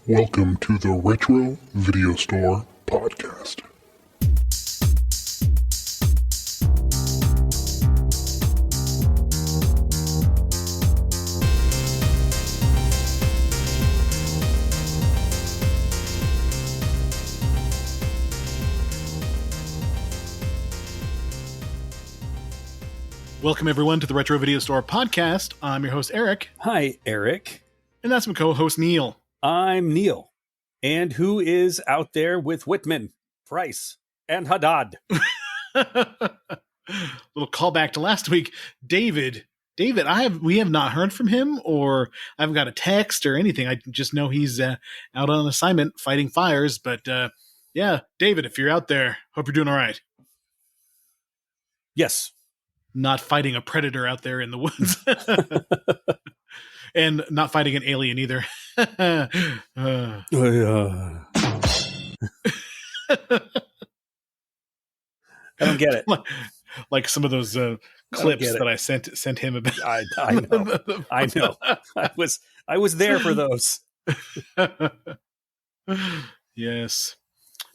Welcome to the Retro Video Store Podcast. Welcome, everyone, to the Retro Video Store Podcast. I'm your host, Eric. Hi, Eric. And that's my co-host, Neil. I'm Neil. And who is out there with Whitman, Price, and Haddad? Little callback to last week. David, we have not heard from him, or I haven't got a text or anything. I just know he's out on assignment fighting fires. But yeah, David, if you're out there, hope you're doing all right. Yes. Not fighting a predator out there in the woods. And not fighting an alien either. I don't get it. Like some of those clips that I sent him about. I know. I know. I was there for those. Yes.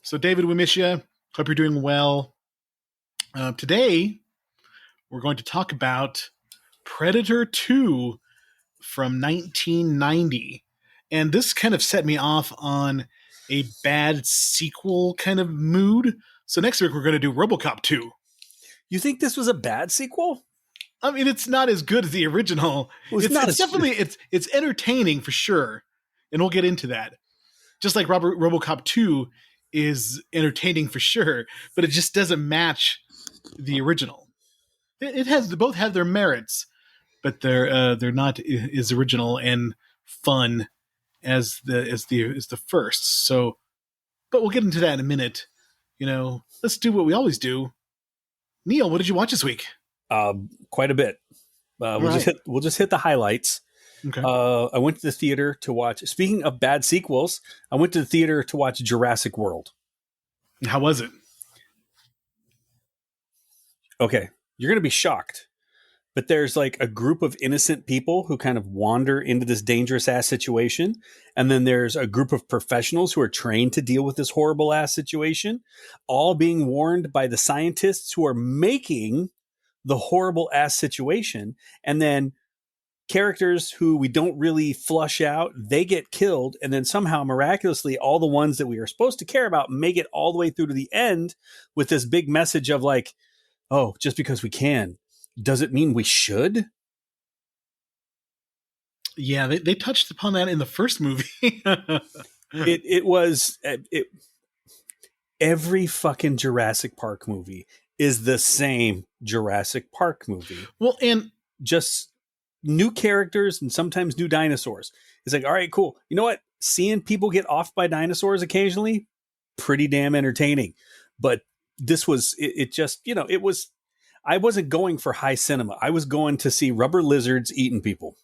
So, David, we miss you. Hope you're doing well. Today, we're going to talk about Predator 2 from 1990. And this kind of set me off on a bad sequel kind of mood. So next week, we're going to do RoboCop 2. You think this was a bad sequel? I mean, it's not as good as the original. It's definitely it's entertaining for sure. And we'll get into that. Just like RoboCop 2 is entertaining for sure, but it just doesn't match the original. They both have their merits, but they're not as original and fun as the first. So, but we'll get into that in a minute. You know, let's do what we always do. Neil, what did you watch this week? Quite a bit. We'll just hit the highlights. Okay. I went to the theater to watch. Speaking of bad sequels, I went to the theater to watch Jurassic World. How was it? Okay. You're going to be shocked, but there's like a group of innocent people who kind of wander into this dangerous ass situation. And then there's a group of professionals who are trained to deal with this horrible ass situation, all being warned by the scientists who are making the horrible ass situation. And then characters who we don't really flush out, they get killed. And then somehow miraculously, all the ones that we are supposed to care about make it all the way through to the end with this big message of like, oh, just because we can, does it mean we should? Yeah, they touched upon that in the first movie. Every fucking Jurassic Park movie is the same Jurassic Park movie. Well, and just new characters and sometimes new dinosaurs. It's like, all right, cool. You know what? Seeing people get off by dinosaurs occasionally, pretty damn entertaining. But this was, I wasn't going for high cinema. I was going to see rubber lizards eating people.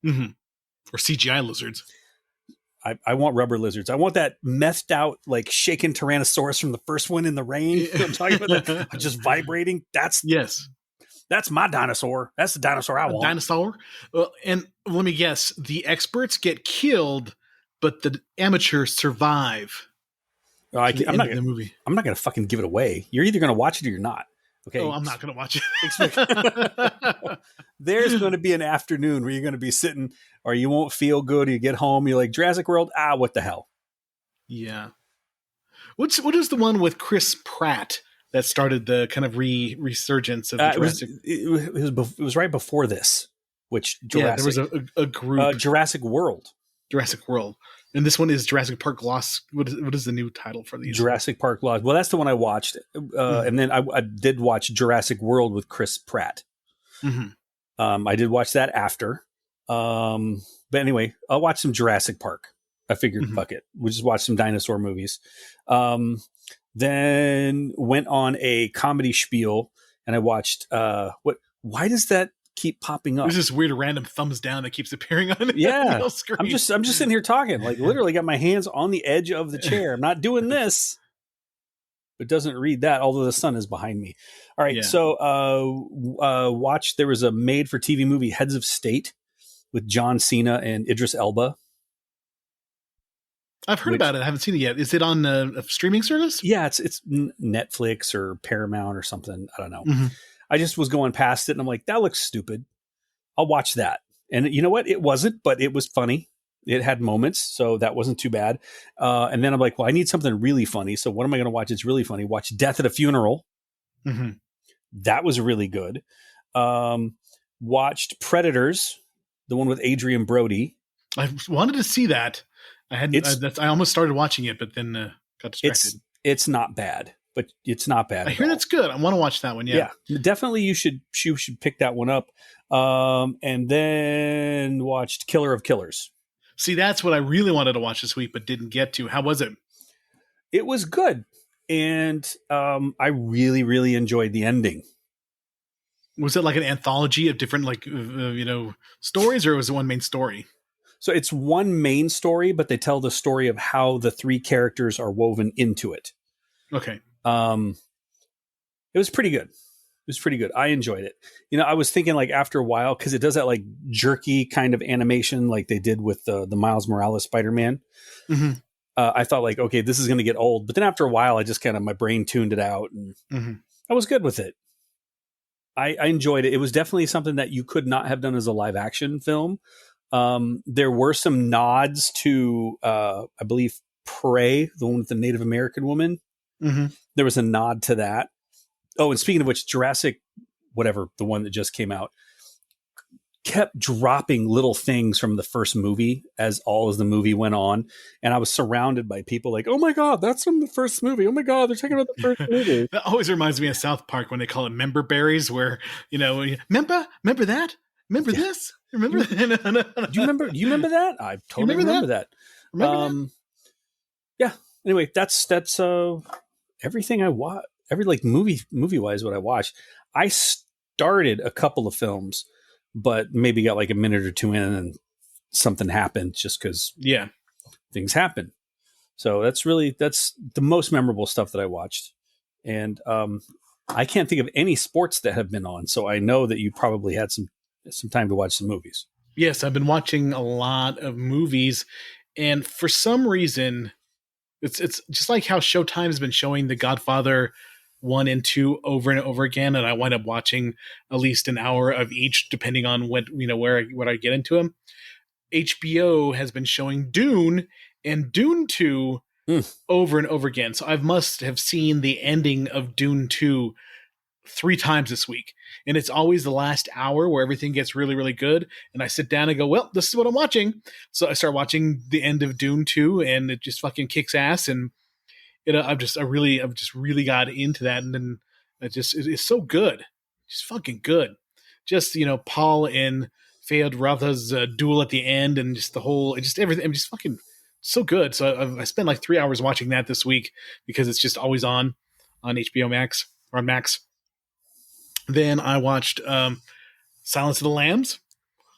Mm-hmm. Or CGI lizards. I want rubber lizards. I want that methed out, like shaken Tyrannosaurus from the first one in the rain. You know I'm talking about that just vibrating. That's my dinosaur. That's the dinosaur I want. Dinosaur. And let me guess, the experts get killed, but the amateurs survive. I'm not going to fucking give it away. You're either going to watch it or you're not. Okay. Oh, I'm not going to watch it. There's going to be an afternoon where you're going to be sitting, or you won't feel good. You get home, you're like, Jurassic World. What the hell? Yeah. What is the one with Chris Pratt that started the kind of resurgence of the Jurassic? It was right before this. Which Jurassic? Yeah, there was a group. Jurassic World. Jurassic World. And this one is Jurassic Park Lost. What is the new title for these? Jurassic Park Lost. Well, that's the one I watched. And then I did watch Jurassic World with Chris Pratt. Mm-hmm. I did watch that after. But anyway, I'll watch some Jurassic Park. I figured, fuck it. We'll just watch some dinosaur movies. Then went on a comedy spiel and I watched, why does that keep popping up? There's this weird random thumbs down that keeps appearing on it. Yeah. I'm just sitting here talking, like literally got my hands on the edge of the chair. I'm not doing this. It doesn't read that, although the sun is behind me. All right. Yeah. So there was a made for TV movie, Heads of State, with John Cena and Idris Elba. I've heard about it. I haven't seen it yet. Is it on a streaming service? Yeah, it's Netflix or Paramount or something. I don't know. Mm-hmm. I just was going past it and I'm like, that looks stupid. I'll watch that. And you know what? It wasn't, but it was funny. It had moments, so that wasn't too bad. And then I'm like, well, I need something really funny. So what am I going to watch? It's really funny. Watch Death at a Funeral. Mm-hmm. That was really good. Watched Predators, the one with Adrian Brody. I wanted to see that. I almost started watching it, but then got distracted. It's not bad, but it's not bad. I hear that's good. I want to watch that one. Yeah, definitely. You should pick that one up. And then watched Killer of Killers. See, that's what I really wanted to watch this week, but didn't get to. How was it? It was good, and I really, really enjoyed the ending. Was it like an anthology of different, stories, or was it one main story? So it's one main story, but they tell the story of how the three characters are woven into it. Okay. It was pretty good. It was pretty good. I enjoyed it. I was thinking like after a while, because it does that like jerky kind of animation like they did with the Miles Morales Spider-Man. Mm-hmm. I thought like, okay, this is going to get old. But then after a while, I just kind of, my brain tuned it out and I was good with it. I enjoyed it. It was definitely something that you could not have done as a live action film. There were some nods to, I believe, Prey, the one with the Native American woman. Mm-hmm. There was a nod to that. Oh, and speaking of which, Jurassic, whatever, the one that just came out, kept dropping little things from the first movie as the movie went on. And I was surrounded by people like, oh my God, that's from the first movie. Oh my God, they're talking about the first movie. That always reminds me of South Park when they call it member berries, where, remember that? Remember this? Remember that? Do you remember that? I totally remember that. Remember that? Yeah. Anyway, that's everything I watched. Every like movie wise, what I watched. I started a couple of films, but maybe got like a minute or two in and something happened just because things happen. So that's the most memorable stuff that I watched. And I can't think of any sports that have been on. So I know that you probably had some time to watch some movies. Yes, I've been watching a lot of movies, and for some reason, it's just like how Showtime has been showing The Godfather 1 and 2 over and over again, and I wind up watching at least an hour of each, depending on what I get into them. HBO has been showing Dune and Dune 2 over and over again, so I must have seen the ending of Dune 2 3 times this week, and it's always the last hour where everything gets really, really good, and I sit down and go, well, this is what I'm watching. So I start watching the end of Dune 2, and it just fucking kicks ass, and I've just really got into that, and then it's so good, just fucking good. Just Paul and Feyd-Rautha's duel at the end, and just the whole, everything, just fucking so good. So I spent like 3 hours watching that this week because it's just always on HBO Max or on Max. Then I watched Silence of the Lambs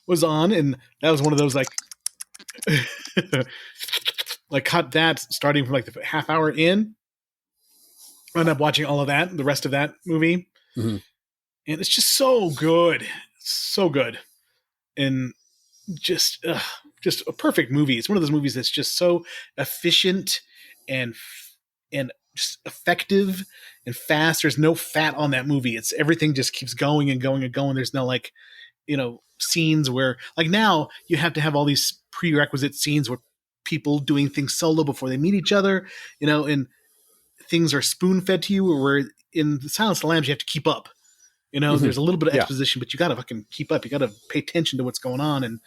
was on, and that was one of those like like caught that starting from like the half hour in. I ended up watching all of that, the rest of that movie. Mm-hmm. And it's just so good. So good. And just a perfect movie. It's one of those movies that's just so efficient and just effective and fast. There's no fat on that movie. It's everything just keeps going and going and going. There's no like, scenes where like now you have to have all these prerequisite scenes where people doing things solo before they meet each other, and things are spoon fed to you, where in the Silence of the Lambs, you have to keep up. There's a little bit of exposition, but you got to fucking keep up. You got to pay attention to what's going on. And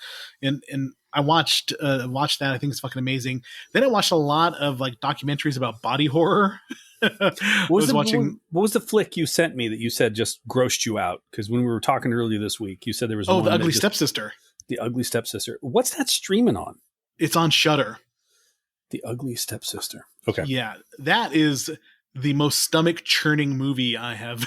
I watched that. I think it's fucking amazing. Then I watched a lot of like documentaries about body horror. What was the flick you sent me that you said just grossed you out? Because when we were talking earlier this week, you said there was The Ugly Stepsister. The Ugly Stepsister. What's that streaming on? It's on Shudder. The Ugly Stepsister. Okay. Yeah, that is the most stomach churning movie I have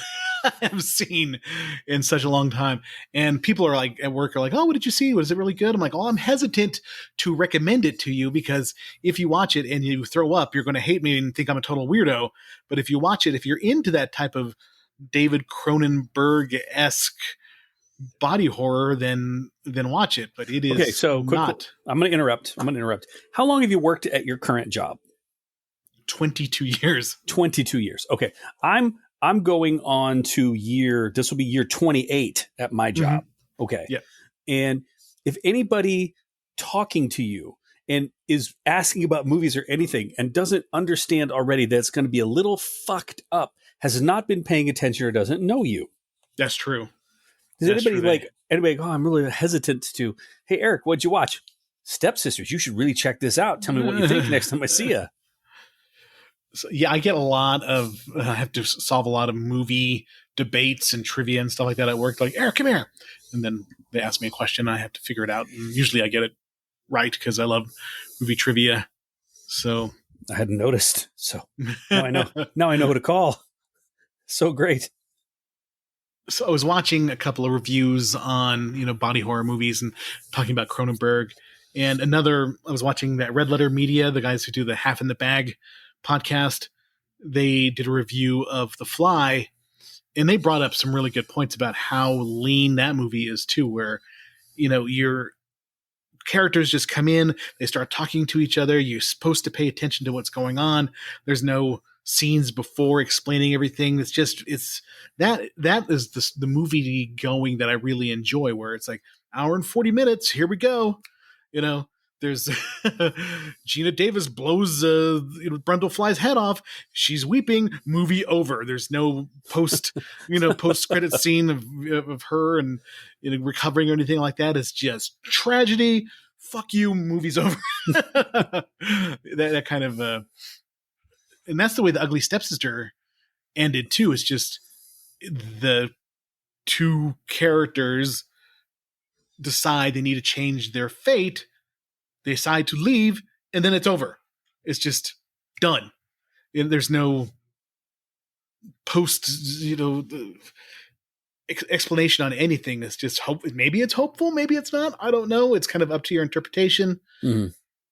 seen in such a long time. And people are like at work are like, "Oh, what did you see? Was it really good?" I'm like, "Oh, I'm hesitant to recommend it to you because if you watch it and you throw up, you're going to hate me and think I'm a total weirdo. But if you watch it, if you're into that type of David Cronenberg-esque body horror, then watch it. But it is okay. So not. I'm going to interrupt. How long have you worked at your current job? 22 years. 22 years. Okay. I'm going on to this will be year 28 at my job. Mm-hmm. Okay. Yeah. And if anybody talking to you and is asking about movies or anything and doesn't understand already that it's going to be a little fucked up, has not been paying attention or doesn't know you. That's true. Does anybody go, I'm really hesitant to, hey, Eric, what'd you watch? Stepsisters. You should really check this out. Tell me what you think next time I see you. So, yeah, I get I have to solve a lot of movie debates and trivia and stuff like that at work. Like, Eric, come here. And then they ask me a question. I have to figure it out. And usually I get it right because I love movie trivia. So I hadn't noticed. So now I know. Now I know who to call. So great. So I was watching a couple of reviews on, body horror movies and talking about Cronenberg. And I was watching that Red Letter Media, the guys who do the Half in the Bag podcast. They did a review of The Fly, and they brought up some really good points about how lean that movie is too, where, your characters just come in, they start talking to each other. You're supposed to pay attention to what's going on. There's no scenes before explaining everything. That is the movie going that I really enjoy, where it's like hour and 40 minutes. Here we go. There's Gina Davis blows Brundle Fly's head off. She's weeping. Movie over. There's no post credit scene of her and recovering or anything like that. It's just tragedy. Fuck you. Movie's over. that kind of and that's the way The Ugly Stepsister ended too. It's just the two characters decide they need to change their fate. They decide to leave, and then it's over. It's just done. There's no post, explanation on anything. It's just hope. Maybe it's hopeful, maybe it's not. I don't know. It's kind of up to your interpretation. Mm-hmm.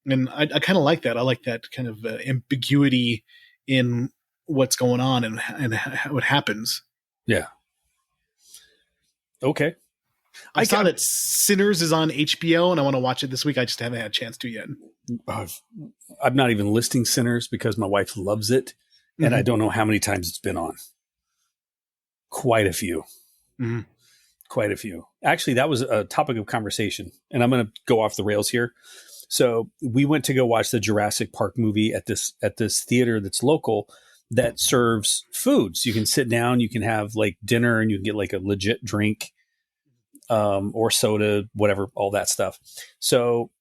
And I kind of like that. I like that kind of ambiguity in what's going on and what happens. Yeah. Okay. I saw that Sinners is on HBO, and I want to watch it this week. I just haven't had a chance to yet. I'm not even listing Sinners because my wife loves it, and I don't know how many times it's been on. Quite a few. Mm-hmm. Quite a few. Actually, that was a topic of conversation, and I'm going to go off the rails here. So we went to go watch the Jurassic Park movie at this theater that's local that serves food. So you can sit down, you can have like dinner, and you can get like a legit drink. Or soda, whatever, all that stuff. So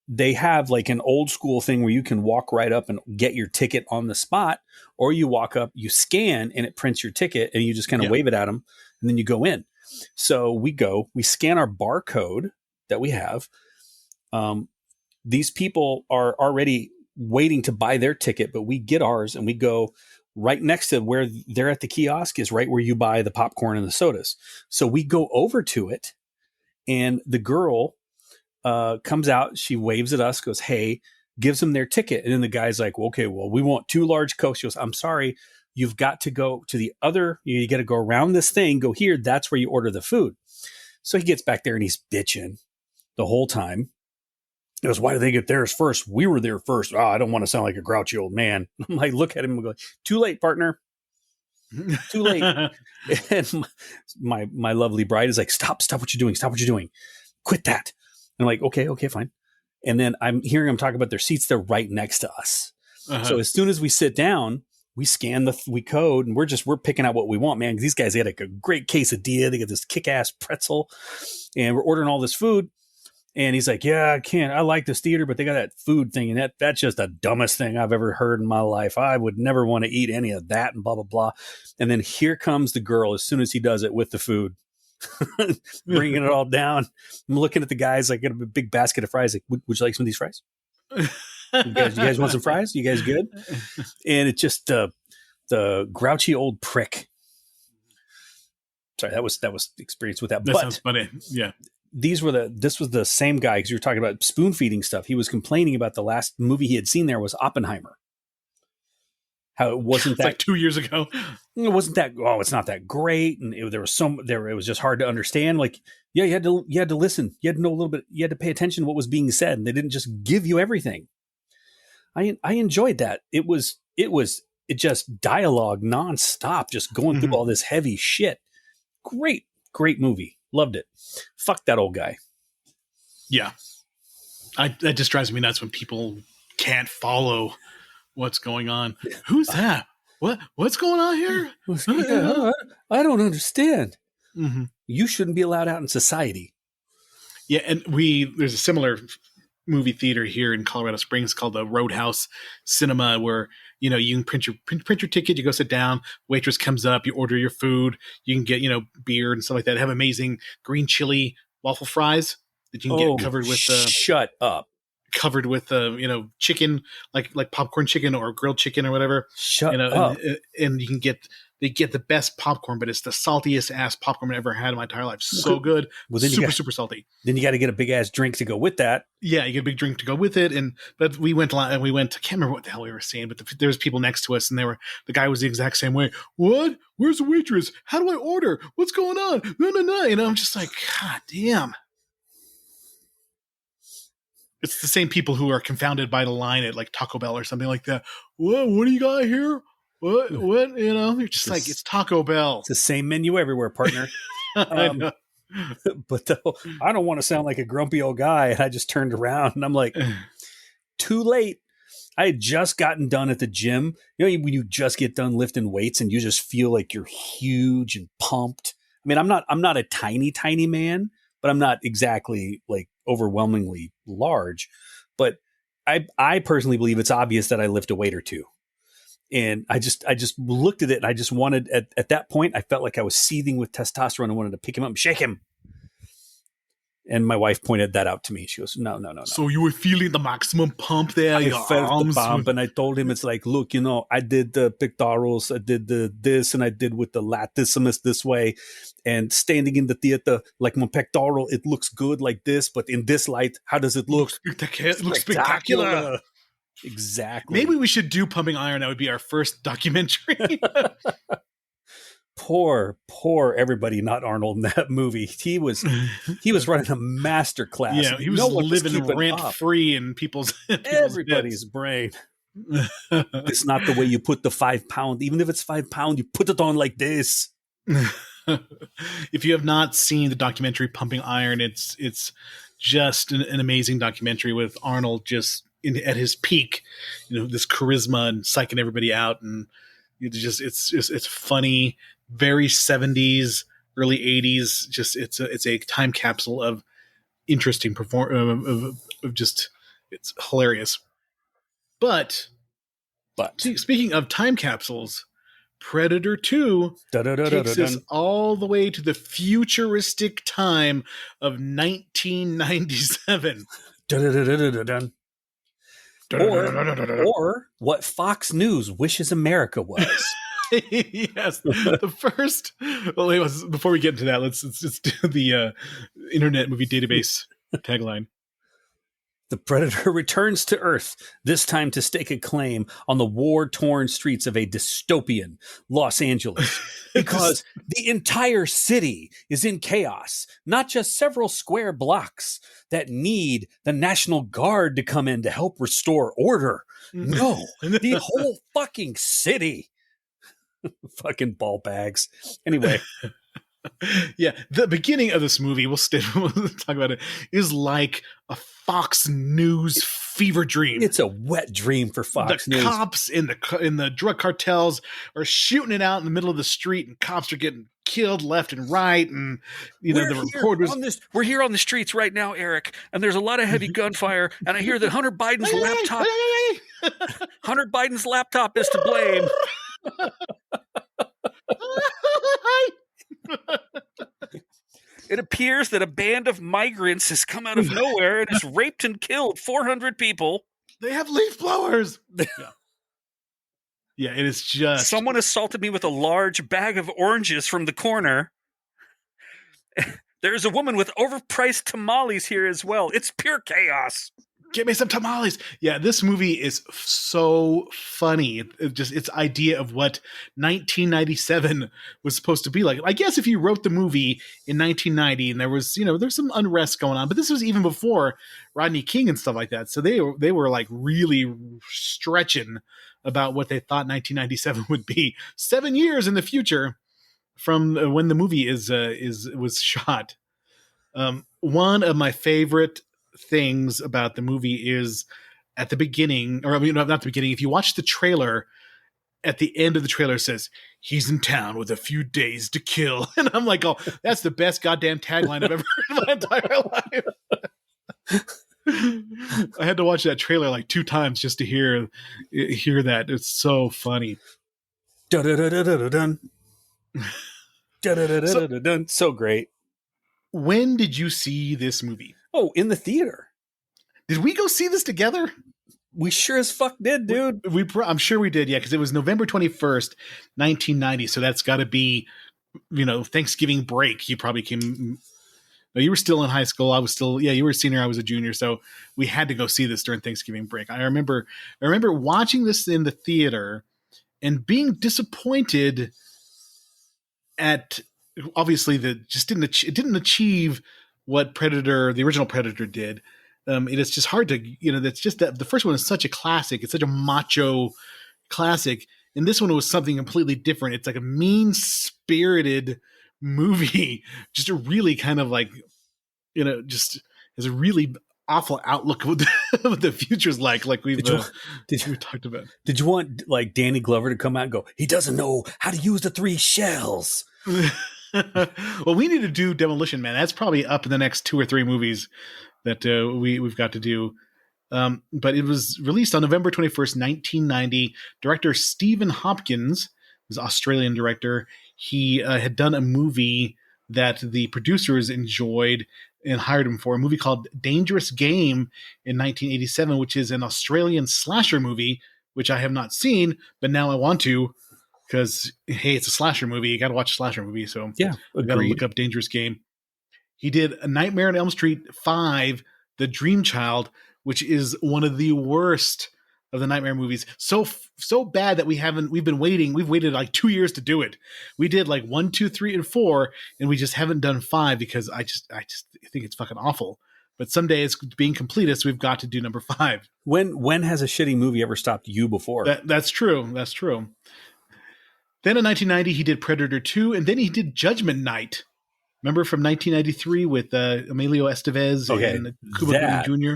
they have like an old school thing where you can walk right up and get your ticket on the spot, or you walk up, you scan, and it prints your ticket, and you just kind of wave it at them, and then you go in. So we scan our barcode that we have. These people are already waiting to buy their ticket, but we get ours, and we go right next to where they're at the kiosk is right where you buy the popcorn and the sodas. So we go over to it, and the girl comes out, she waves at us, goes, hey, gives them their ticket. And then the guy's like, well, okay, well, we want 2 large Cokes. She goes, I'm sorry, you've got to go to the other, you got to go around this thing, go here, that's where you order the food. So he gets back there and he's bitching the whole time. He goes, why do they get theirs first? We were there first. I don't want to sound like a grouchy old man. I'm like, look at him and go, too late, partner. Too late. And my lovely bride is like, stop what you're doing. Stop what you're doing. Quit that. And I'm like, okay, fine. And then I'm hearing them talk about their seats. They're right next to us. Uh-huh. So as soon as we sit down, we scan we code, and we're picking out what we want, man. These guys, they had like a great quesadilla. They got this kick-ass pretzel, and we're ordering all this food. And he's like, yeah, I can't. I like this theater, but they got that food thing, and that's just the dumbest thing I've ever heard in my life. I would never want to eat any of that, and blah, blah, blah. And then here comes the girl as soon as he does it with the food, bringing it all down. I'm looking at the guys, like, got a big basket of fries. Like, would you like some of these fries? You guys want some fries? You guys good? And it's just the grouchy old prick. Sorry, that was the experience with that. That sounds funny. Yeah. This was the same guy, because you were talking about spoon feeding stuff. He was complaining about the last movie he had seen there was Oppenheimer. how it wasn't that like 2 years ago. It wasn't that. Oh, it's not that great, and it was just hard to understand. Like, yeah, you had to listen. You had to know a little bit. You had to pay attention to what was being said, and they didn't just give you everything. I enjoyed that. It just dialogue nonstop, just going through all this heavy shit. Great movie. Loved it. Fuck that old guy. Yeah. That just drives me nuts when people can't follow what's going on. Who's that? What's going on here? I don't understand. Mm-hmm. You shouldn't be allowed out in society. Yeah, and there's a similar movie theater here in Colorado Springs called the Roadhouse Cinema, where you can print your ticket, you go sit down, waitress comes up, you order your food, you can get beer and stuff like that. They have amazing green chili waffle fries that you can get covered with shut up. Covered with chicken, like popcorn chicken or grilled chicken or whatever. Shut up. And you can they get the best popcorn, but it's the saltiest ass popcorn I've ever had in my entire life. So good. Well, super salty. Then you got to get a big ass drink to go with that. Yeah, you get a big drink to go with it. But we went, I can't remember what the hell we were saying, but there was people next to us and the guy was the exact same way. What? Where's the waitress? How do I order? What's going on? No. I'm just like, God damn. It's the same people who are confounded by the line at like Taco Bell or something like that. What do you got here? What? You're just like, it's Taco Bell. It's the same menu everywhere, partner. But though, I don't want to sound like a grumpy old guy. And I just turned around and I'm like, too late. I had just gotten done at the gym. When you just get done lifting weights and you just feel like you're huge and pumped. I mean, I'm not a tiny man, but I'm not exactly like overwhelmingly large. But I personally believe it's obvious that I lift a weight or two. And I just looked at it and I just wanted, at that point, I felt like I was seething with testosterone. I wanted to pick him up and shake him. And my wife pointed that out to me. She goes, no. So you were feeling the maximum pump there? I felt the pump and I told him, it's like, look, I did the pectorals, I did this, and I did with the latissimus this way. And standing in the theater, like my pectoral, it looks good like this, but in this light, how does it look? It looks spectacular. Exactly. Maybe we should do Pumping Iron. That would be our first documentary. Poor everybody, not Arnold in that movie. He was running a master class. Yeah, he was living rent free in everybody's brain. It's not the way you put the 5 pound. Even if it's 5 pound, you put it on like this. If you have not seen the documentary Pumping Iron, it's just an amazing documentary with Arnold just at his peak. This charisma and psyching everybody out, and it's funny. Very 70s, early 80s. Just it's a time capsule of interesting of just, it's hilarious. But speaking of time capsules, Predator 2 takes us all the way to the futuristic time of 1997. Or what Fox News wishes America was. Yes, the first. Well, before we get into that, let's do the Internet Movie Database tagline. The Predator returns to Earth, this time to stake a claim on the war-torn streets of a dystopian Los Angeles, because the entire city is in chaos, not just several square blocks that need the National Guard to come in to help restore order. No, the whole fucking city. Fucking ball bags. Anyway. Yeah, the beginning of this movie, we'll talk about it, is like a Fox News fever dream. It's a wet dream for Fox News. The cops in the drug cartels are shooting it out in the middle of the street, and cops are getting killed left and right, and the reporters. We're here on the streets right now, Eric, and there's a lot of heavy gunfire, and I hear that Hunter Biden's laptop is to blame. It appears that a band of migrants has come out of nowhere and has raped and killed 400 people. They have leaf blowers. Yeah, it is just... Someone assaulted me with a large bag of oranges from the corner. There's a woman with overpriced tamales here as well. It's pure chaos. Get me some tamales. Yeah, this movie is so funny. Its idea of what 1997 was supposed to be like. I guess if you wrote the movie in 1990 and there was, there's some unrest going on, but this was even before Rodney King and stuff like that. So they were like really stretching about what they thought 1997 would be. 7 years in the future from when the movie was shot. One of my favorite things about the movie is at the beginning, or I mean, not the beginning. If you watch the trailer, at the end of the trailer it says he's in town with a few days to kill, and I'm like, oh, that's the best goddamn tagline I've ever heard in my entire life. I had to watch that trailer like 2 times just to hear that. It's so funny. Dun. So great. When did you see this movie? Oh, in the theater. Did we go see this together? We sure as fuck did, dude. I'm sure we did, yeah, because it was November 21st, 1990. So that's got to be, Thanksgiving break. You probably came. No, you were still in high school. I was still, you were a senior. I was a junior. So we had to go see this during Thanksgiving break. I remember watching this in the theater and being disappointed at, obviously, it didn't achieve what the original Predator did. It is just hard to, that's just that the first one is such a classic. It's such a macho classic. And this one was something completely different. It's like a mean-spirited movie, just a really kind of like, just has a really awful outlook of what the future's like we've talked about. Did you want like Danny Glover to come out and go, he doesn't know how to use the 3 shells? Well, we need to do Demolition Man. That's probably up in the next 2 or 3 movies that we've got to do. But it was released on November 21st, 1990. Director Stephen Hopkins was an Australian director. He had done a movie that the producers enjoyed and hired him for, a movie called Dangerous Game in 1987, which is an Australian slasher movie, which I have not seen, but now I want to, because, hey, it's a slasher movie. You got to watch a slasher movie. So yeah, you got to look up Dangerous Game. He did A Nightmare on Elm Street 5, The Dream Child, which is one of the worst of the Nightmare movies. So bad that we've waited like 2 years to do it. We did like 1, 2, 3, and 4, and we just haven't done 5 because I just think it's fucking awful. But someday it's being completed, so we've got to do number 5. When has a shitty movie ever stopped you before? That's true. That's true. Then in 1990, he did Predator 2, and then he did Judgment Night. Remember from 1993 with Emilio Estevez and Cuba Gooding Jr.?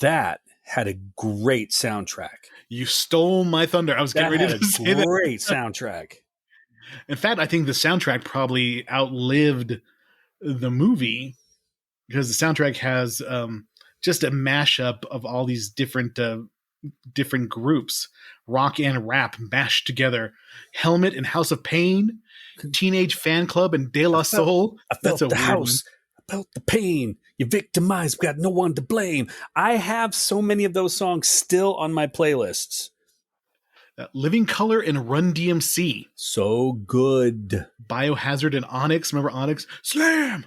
That had a great soundtrack. You stole my thunder. I was getting ready to say that. Great soundtrack. In fact, I think the soundtrack probably outlived the movie because the soundtrack has just a mashup of all these different groups, rock and rap mashed together. Helmet and House of Pain, Teenage Fan Club and De La Soul. I felt the house. I felt the pain. You victimized. Got no one to blame. I have so many of those songs still on my playlists. Living Color and Run DMC. So good. Biohazard and Onyx. Remember Onyx? Slam!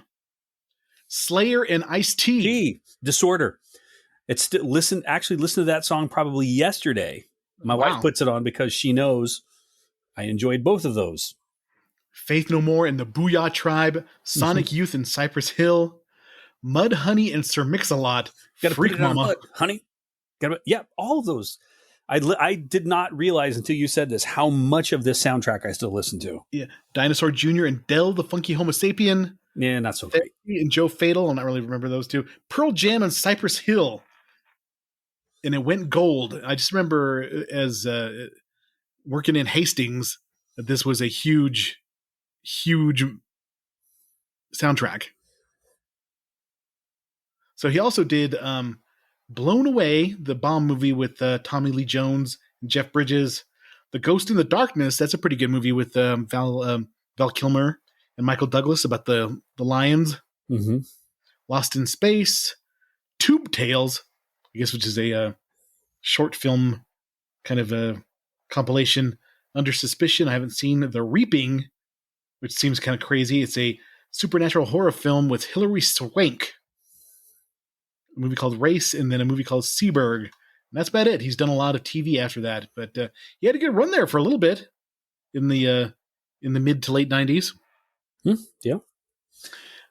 Slayer and Ice-T. Disorder. It's still listen to that song probably yesterday. My wife puts it on because she knows I enjoyed both of those. Faith No More and the Booyah Tribe, Sonic Youth and Cypress Hill, Mud Honey and Sir Mix-a-Lot, Freak Mama. Honey. All of those. I did not realize until you said this how much of this soundtrack I still listen to. Yeah, Dinosaur Jr. and Del the Funky Homo Sapien. Yeah, not so great. And Joe Fatal. I'm not really remember those two. Pearl Jam and Cypress Hill. And it went gold. I just remember as working in Hastings that this was a huge soundtrack. So he also did Blown Away, the bomb movie with Tommy Lee Jones and Jeff Bridges. The Ghost in the Darkness, that's a pretty good movie with Val Kilmer and Michael Douglas about the lions. Mm-hmm. Lost in Space, Tube Tales, I guess, which is a short film kind of a compilation. Under Suspicion, I haven't seen. The Reaping, which seems kind of crazy. It's a supernatural horror film with Hilary Swank. a movie called Race, and then a movie called Seaberg. And that's about it. He's done a lot of TV after that, but he had a good run there for a little bit in the mid to late 90s. Yeah.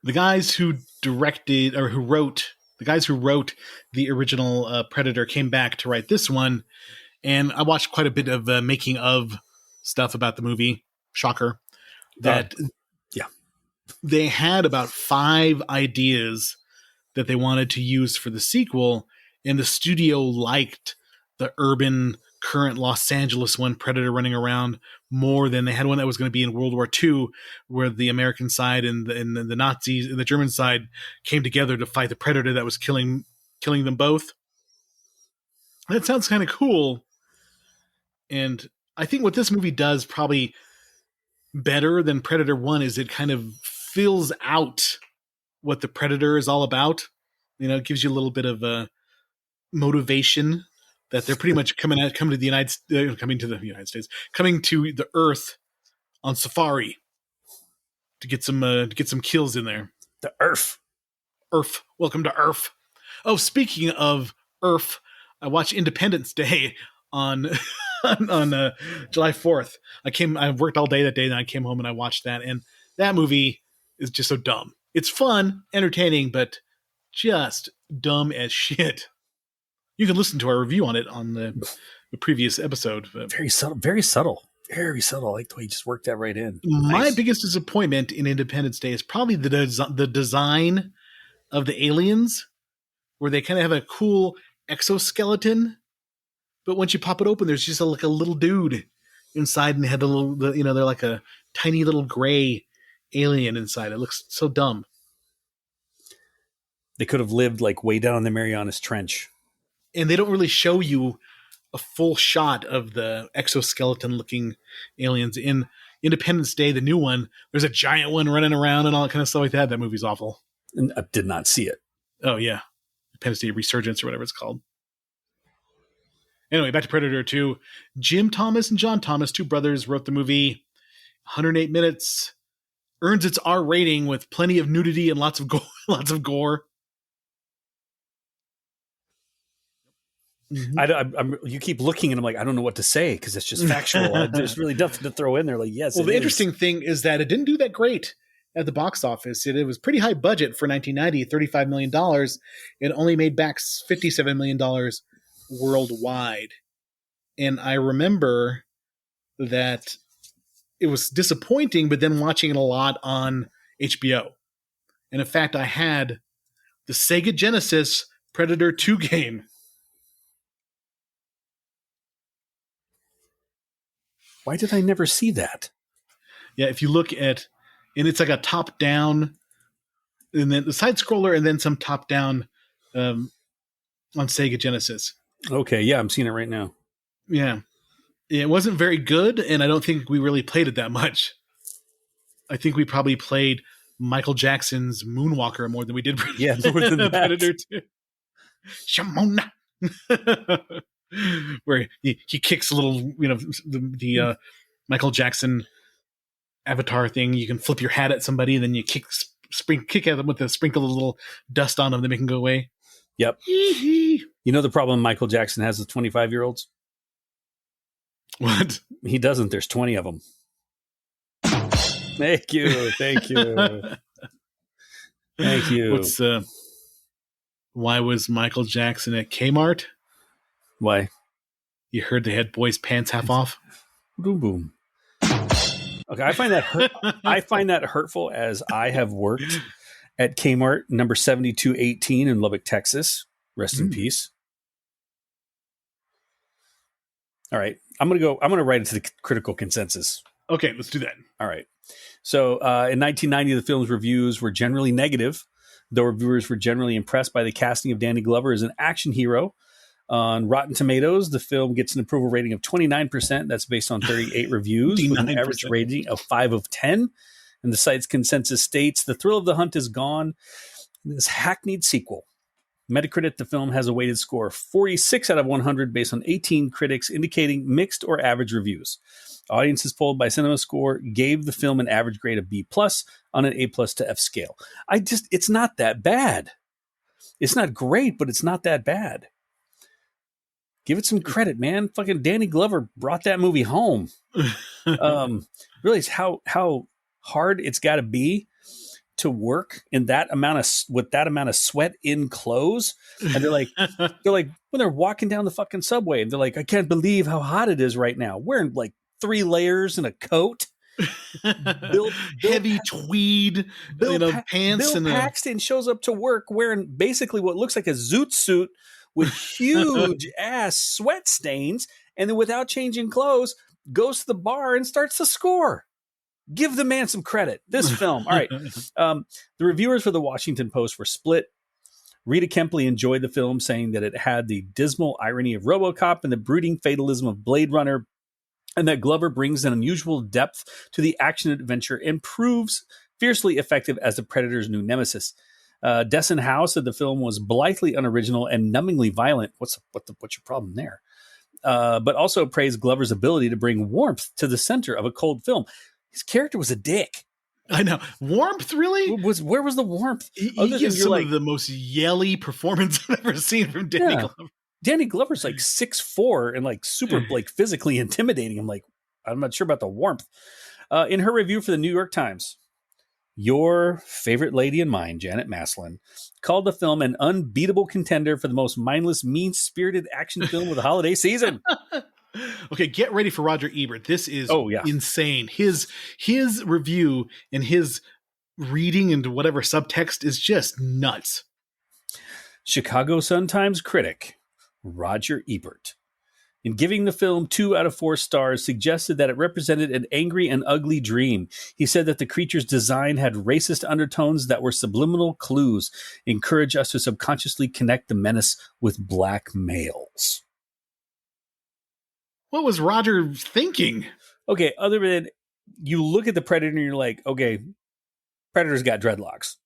The guys who directed or who wrote the original Predator came back to write this one, and I watched quite a bit of making of stuff about the movie. Shocker. That they had about 5 ideas that they wanted to use for the sequel, and the studio liked the urban current Los Angeles one, Predator running around, more than they had one that was going to be in World War II, where the American side and the Nazis and the German side came together to fight the Predator that was killing them both. That sounds kind of cool. And I think what this movie does probably better than Predator 1 is it kind of fills out what the Predator is all about. You know, it gives you a little bit of a motivation that they're pretty much coming to the Earth on safari to get some kills in there. The Earth. Welcome to Earth. Oh, speaking of Earth, I watched Independence Day on July 4th. I worked all day that day, and I came home and I watched that, and that movie is just so dumb. It's fun, entertaining, but just dumb as shit. You can listen to our review on it on the previous episode. Very subtle, very subtle, very subtle. I like the way you just worked that right in. My biggest disappointment in Independence Day is probably the design of the aliens, where they kind of have a cool exoskeleton, but once you pop it open, there's just like a little dude inside, and they had they're like a tiny little gray alien inside. It looks so dumb. They could have lived like way down in the Marianas Trench. And they don't really show you a full shot of the exoskeleton-looking aliens. In Independence Day, the new one, there's a giant one running around and all that kind of stuff like that. That movie's awful. And I did not see it. Oh, yeah. Independence Day Resurgence or whatever it's called. Anyway, back to Predator 2. Jim Thomas and John Thomas, 2 brothers, wrote the movie. 108 minutes. Earns its R rating with plenty of nudity and lots of gore. Mm-hmm. You keep looking and I'm like, I don't know what to say because it's just factual. There's really nothing to throw in there. Like, yes. Well, the interesting thing is that it didn't do that great at the box office. It was pretty high budget for 1990, $35 million. It only made back $57 million worldwide. And I remember that it was disappointing, but then watching it a lot on HBO. And in fact, I had the Sega Genesis Predator 2 game. Why did I never see that? Yeah, if you look at, and it's like a top down, and then the side scroller, and then some top down on Sega Genesis. Okay, yeah, I'm seeing it right now. Yeah, it wasn't very good, and I don't think we really played it that much. I think we probably played Michael Jackson's Moonwalker more than we did. More than that. Predator 2. Shamona. Where he kicks a little, the Michael Jackson avatar thing. You can flip your hat at somebody, and then you kick at them with a sprinkle of little dust on them to make them go away. Yep. You know the problem Michael Jackson has with 25-year-olds? What? He doesn't. There's 20 of them. Thank you. Thank you. Why was Michael Jackson at Kmart? Why? You heard they had boys' pants half off? Boom, boom. Okay, I find that hurtful as I have worked at Kmart number 7218 in Lubbock, Texas. Rest in peace. All right, I'm gonna write it to the critical consensus. Okay, let's do that. All right. So in 1990, the film's reviews were generally negative, though reviewers were generally impressed by the casting of Danny Glover as an action hero. On Rotten Tomatoes, the film gets an approval rating of 29%. That's based on 38 reviews with an average rating of 5 of 10. And the site's consensus states, the thrill of the hunt is gone. This hackneyed sequel. Metacritic, the film has a weighted score of 46 out of 100 based on 18 critics indicating mixed or average reviews. Audiences polled by CinemaScore gave the film an average grade of B+ on an A+ to F scale. It's not that bad. It's not great, but it's not that bad. Give it some credit, man. Fucking Danny Glover brought that movie home. Really, it's how hard it's got to be to work in that amount of sweat in clothes. And they're like when they're walking down the fucking subway and they're like, I can't believe how hot it is right now. Wearing like 3 layers and a coat. Heavy tweed, pants. Bill Paxton shows up to work wearing basically what looks like a zoot suit with huge ass sweat stains, and then without changing clothes, goes to the bar and starts to score. Give the man some credit. This film. All right. The reviewers for the Washington Post were split. Rita Kempley enjoyed the film, saying that it had the dismal irony of RoboCop and the brooding fatalism of Blade Runner, and that Glover brings an unusual depth to the action-adventure and proves fiercely effective as the Predator's new nemesis. Desson Howe said the film was blithely unoriginal and numbingly violent. What's your problem there? But also praised Glover's ability to bring warmth to the center of a cold film. His character was a dick. I know. Warmth, really? Where was the warmth? He gives some of the most yelly performance I've ever seen from Danny Glover. Danny Glover's like 6'4" and like super like physically intimidating. I'm not sure about the warmth. In her review for the New York Times, your favorite lady and mine, Janet Maslin, called the film an unbeatable contender for the most mindless, mean-spirited action film of the holiday season. Okay, get ready for Roger Ebert. This is insane. His review and his reading into whatever subtext is just nuts. Chicago Sun-Times critic Roger Ebert, in giving the film 2 out of 4 stars, suggested that it represented an angry and ugly dream. He said that the creature's design had racist undertones that were subliminal clues, encourage us to subconsciously connect the menace with black males. What was Roger thinking? Okay, other than you look at the Predator and you're like, okay, Predator's got dreadlocks.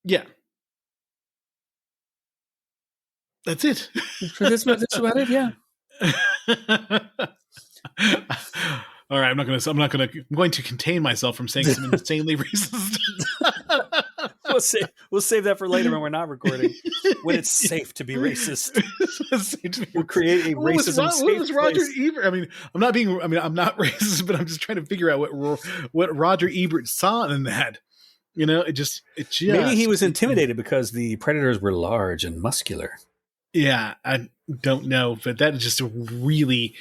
Yeah. That's it. That's about it, yeah. All right, I'm going to contain myself from saying some insanely racist. We'll save that for later when we're not recording. When it's safe to be racist. We'll create a racism safe What was Roger place. Ebert? I'm not racist, but I'm just trying to figure out what Roger Ebert saw in that. It just maybe he was intimidated because the predators were large and muscular. Yeah, I don't know, but that is just a really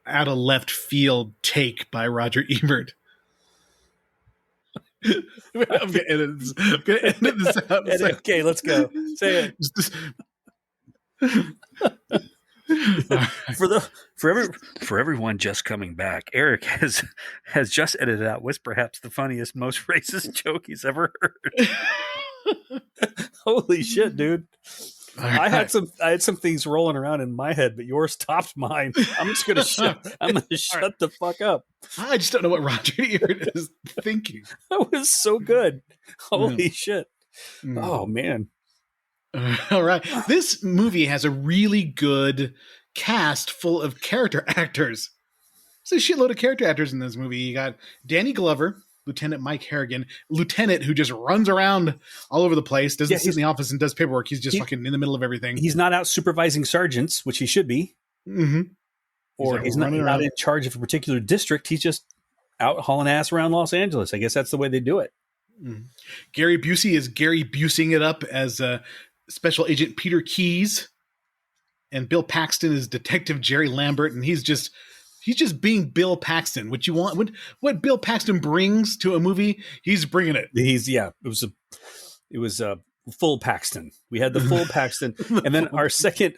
out of left field take by Roger Ebert. I'm going to edit this out. Okay, let's go. Say it. For everyone just coming back, Eric has just edited out what's perhaps the funniest, most racist joke he's ever heard. Holy shit, dude. I had some things rolling around in my head, but yours topped mine. I'm just gonna shut the fuck up. I just don't know what Roger Ebert is thinking. That was so good. Holy shit. Oh man. All right. This movie has a really good cast full of character actors. There's a shitload of character actors in this movie. You got Danny Glover, Lieutenant Mike Harrigan, Lieutenant who just runs around all over the place, doesn't sit in the office and does paperwork. He's just fucking in the middle of everything. He's not out supervising sergeants, which he should be. Mm-hmm. Or he's not in charge of a particular district. He's just out hauling ass around Los Angeles. I guess that's the way they do it. Mm-hmm. Gary Busey is Gary Busing it up as Special Agent Peter Keyes. And Bill Paxton is Detective Jerry Lambert, and he's just being Bill Paxton. What you want, what Bill Paxton brings to a movie, he's bringing it. It was full Paxton. We had the full Paxton, and then our second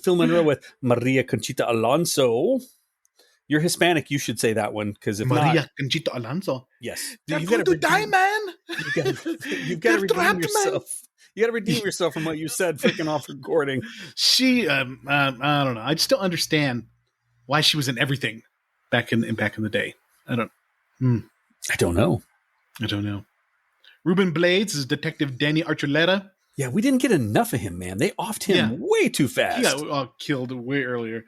film in a row with Maria Conchita Alonso. You're Hispanic, you should say that one, because if Maria Conchita Alonso. Yes, you're going to die, man. You've got to redeem yourself. You got to redeem yourself from what you said freaking off recording. She, I don't know. I just don't understand why she was in everything back in the day. I don't know. Ruben Blades is Detective Danny Archuleta. Yeah, we didn't get enough of him, man. They offed him way too fast. He got killed way earlier.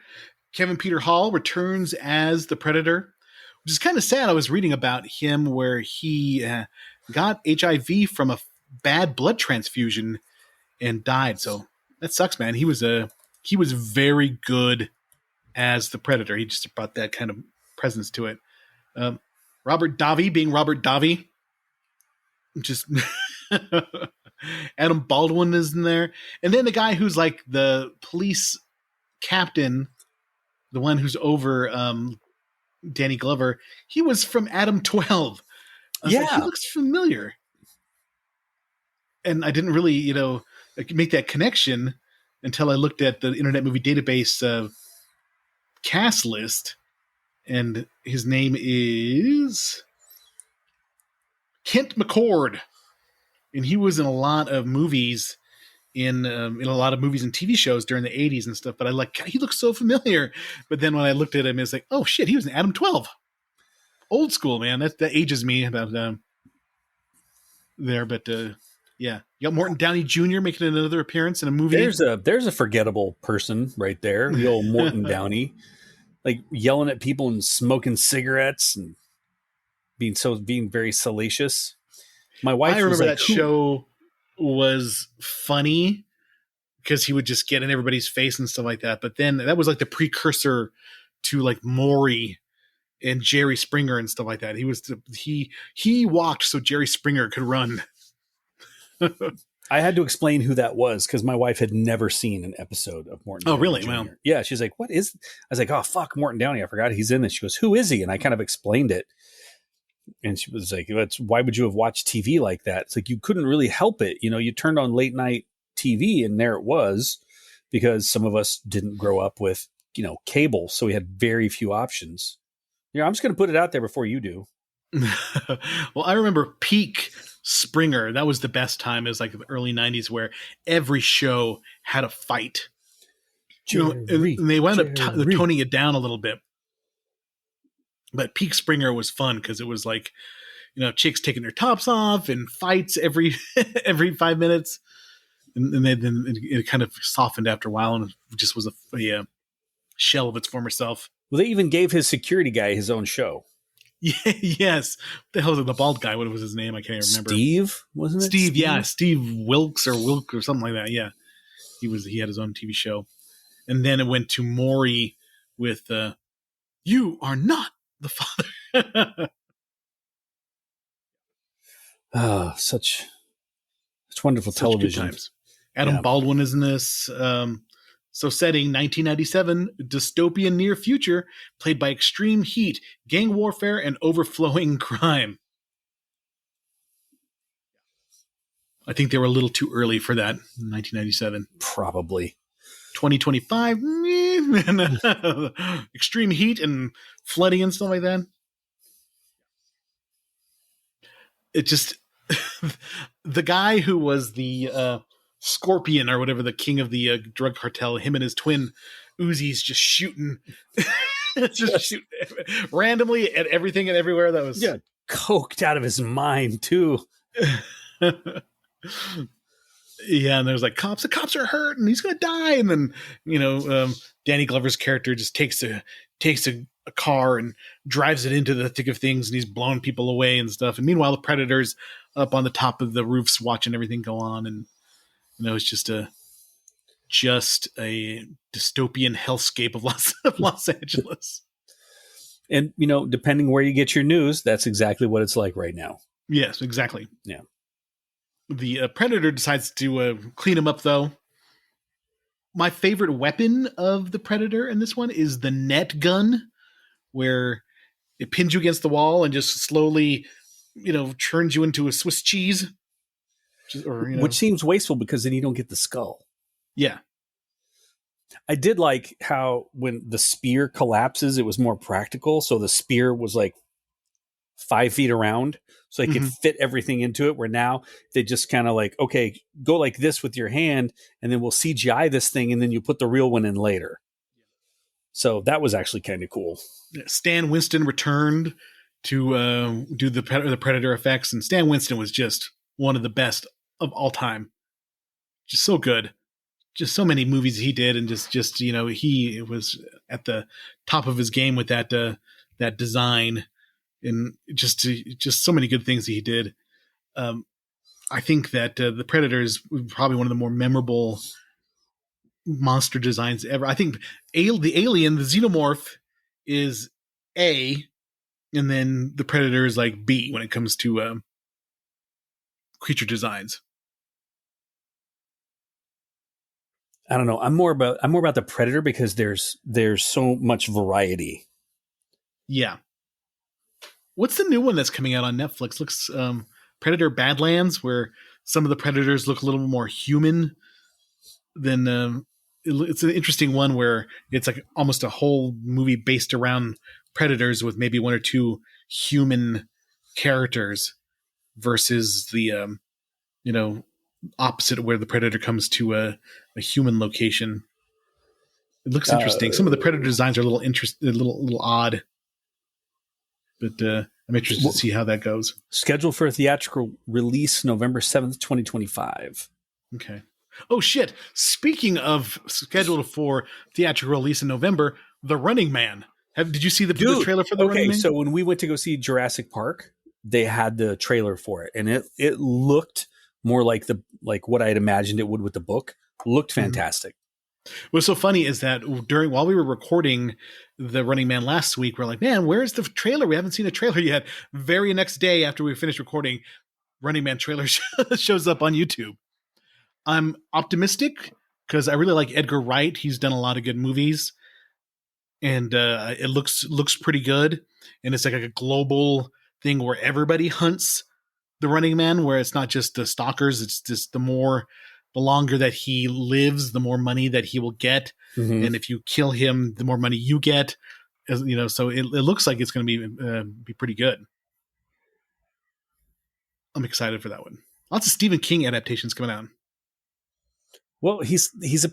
Kevin Peter Hall returns as the Predator, which is kind of sad. I was reading about him where he got HIV from a bad blood transfusion, and died. So that sucks, man. He was very good as the Predator. He just brought that kind of presence to it. Robert Davi being Robert Davi, just Adam Baldwin is in there, and then the guy who's like the police captain, the one who's over Danny Glover. He was from Adam 12. Like, he looks familiar, and I didn't really, make that connection until I looked at the Internet Movie Database cast list, and his name is Kent McCord, and he was in a lot of movies, in a lot of movies and TV shows during the 80s and stuff. But he looks so familiar. But then when I looked at him, it's like, oh shit, he was in Adam 12. Old school, man. That ages me about there. But yeah, you got Morton Downey Jr. making another appearance in a movie. There's a forgettable person right there, the old Morton Downey, like yelling at people and smoking cigarettes and being very salacious. My wife. I remember that show was funny because he would just get in everybody's face and stuff like that. But then that was like the precursor to like Maury and Jerry Springer and stuff like that. He walked so Jerry Springer could run. I had to explain who that was because my wife had never seen an episode of Morton Downey. Oh, really? Jr. Wow. Yeah. She's like, what is, I was like, oh, fuck, Morton Downey. I forgot he's in this. She goes, who is he? And I kind of explained it. And she was like, why would you have watched TV like that? It's like, you couldn't really help it. You turned on late night TV and there it was, because some of us didn't grow up with, cable. So we had very few options. I'm just going to put it out there before you do. Well, I remember peak Springer. That was the best time. It was like the early 90s where every show had a fight. And they wound up toning it down a little bit. But peak Springer was fun because it was like, chicks taking their tops off and fights every 5 minutes, and then it kind of softened after a while, and it just was a shell of its former self. Well, they even gave his security guy his own show. Yeah, yes. What the hell is the bald guy? What was his name? I can't even remember. Steve, wasn't it? Steve, yeah, Steve Wilkes or something like that. Yeah, he had his own TV show, and then it went to Maury with "You Are Not the Father." Such wonderful television. Times. Adam Baldwin is in this. So setting 1997, dystopian near future, played by extreme heat, gang warfare, and overflowing crime. I think they were a little too early for that in 1997. Probably. 2025, extreme heat and flooding and stuff like that. It just, the guy who was the Scorpion or whatever, the king of the drug cartel, him and his twin Uzis just shooting, shooting randomly at everything and everywhere. That was coked out of his mind too. Yeah, and there's like the cops are hurt and he's gonna die, and then Danny Glover's character just takes a car and drives it into the thick of things, and he's blowing people away and stuff. And meanwhile, the Predator's up on the top of the roofs watching everything go on, and it's just a dystopian hellscape of Los Angeles. And depending where you get your news, that's exactly what it's like right now. Yes, exactly. Yeah. The Predator decides to clean him up, though. My favorite weapon of the Predator in this one is the net gun, where it pins you against the wall and just slowly, turns you into a Swiss cheese. Which seems wasteful because then you don't get the skull. Yeah. I did like how when the spear collapses, it was more practical. So the spear was like 5 feet around, so they could fit everything into it, where now they just kind of like, okay, go like this with your hand, and then we'll CGI this thing, and then you put the real one in later. So that was actually kind of cool. Stan Winston returned to do the Predator effects, and Stan Winston was just one of the best of all time. Just so good. Just so many movies he did, and just he was at the top of his game with that design. And just so many good things that he did. I I think that the Predator is probably one of the more memorable monster designs ever. I think the alien, the xenomorph, is A, and then the Predator is like B when it comes to creature designs. I don't know. I'm more about the Predator because there's so much variety. Yeah. What's the new one that's coming out on Netflix? Looks Predator Badlands, where some of the predators look a little more human than. It's an interesting one where it's like almost a whole movie based around predators with maybe one or two human characters versus the opposite where the predator comes to a human location. It looks interesting. Some of the predator designs are a little odd, but I'm interested to see how that goes. Scheduled for a theatrical release November 7th, 2025. Okay. Oh shit! Speaking of scheduled for theatrical release in November, The Running Man. Did you see the trailer for The Running Man? So when we went to go see Jurassic Park, they had the trailer for it, and it looked more like what I had imagined it would with the book. Looked fantastic. What's so funny is that while we were recording The Running Man last week, we're like, man, where's the trailer? We haven't seen a trailer yet. Very next day after we finished recording, Running Man trailer shows up on YouTube. I'm optimistic because I really like Edgar Wright. He's done a lot of good movies, and it looks pretty good. And it's like a global thing where everybody hunts the Running Man, where it's not just the stalkers. It's just the longer that he lives, the more money that he will get. Mm-hmm. And if you kill him, the more money you get. So it looks like it's going to be pretty good. I'm excited for that one. Lots of Stephen King adaptations coming out. Well, he's a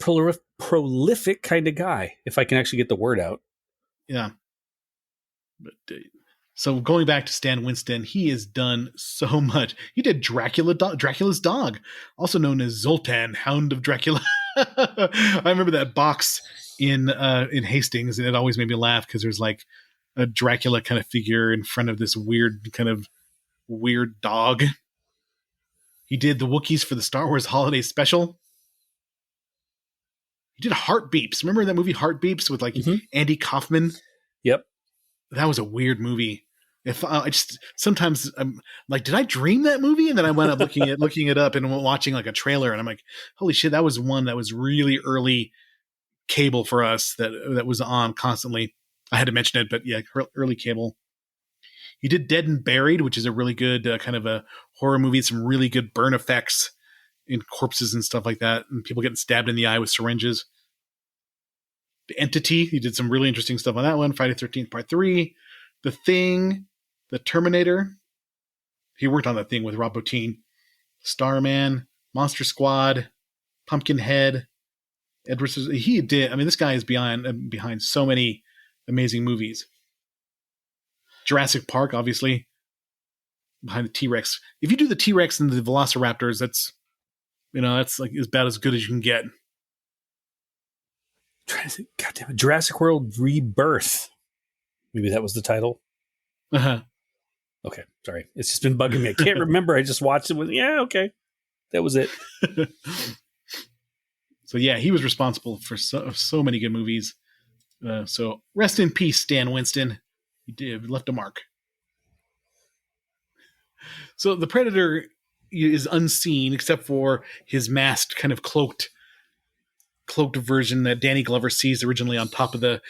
prolific kind of guy, if I can actually get the word out. Yeah. But so going back to Stan Winston, he has done so much. He did Dracula's dog, also known as Zoltan, Hound of Dracula. I remember that box in Hastings, and it always made me laugh because there's like a Dracula kind of figure in front of this weird dog. He did the Wookiees for the Star Wars Holiday Special. He did Heartbeeps. Remember that movie Heartbeeps with Andy Kaufman? Yep. That was a weird movie. If I just sometimes I'm like, did I dream that movie? And then I went up looking it up and watching like a trailer, and I'm like, holy shit, that was one that was really early cable for us that was on constantly. I had to mention it, but yeah, early cable. He did Dead and Buried, which is a really good kind of a horror movie. Some really good burn effects in corpses and stuff like that, and people getting stabbed in the eye with syringes. The Entity, he did some really interesting stuff on that one. Friday the 13th Part 3. The Thing, The Terminator. He worked on that thing with Rob Bottin. Starman, Monster Squad, Pumpkinhead. Edward. He did. I mean, this guy is behind so many amazing movies. Jurassic Park, obviously, behind the T-Rex. If you do the T-Rex and the Velociraptors, that's like about as good as you can get. God damn it. Jurassic World Rebirth. Maybe that was the title. Uh-huh. Okay, sorry. It's just been bugging me. I can't remember. I just watched it with, okay. That was it. So yeah, he was responsible for so many good movies. So rest in peace, Stan Winston. He left a mark. So the Predator is unseen except for his masked, kind of cloaked version that Danny Glover sees originally on top of the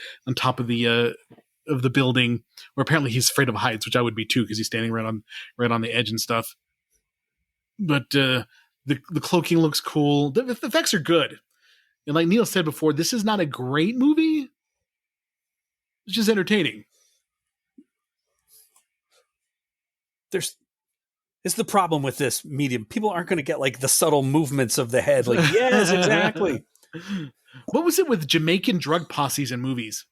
building, where apparently he's afraid of heights, which I would be too because he's standing right on the edge and stuff. But the cloaking looks cool. The effects are good, and like Neil said before, this is not a great movie. It's just entertaining. It's the problem with this medium. People aren't going to get like the subtle movements of the head. Like, yes, exactly. What was it with Jamaican drug posses in movies?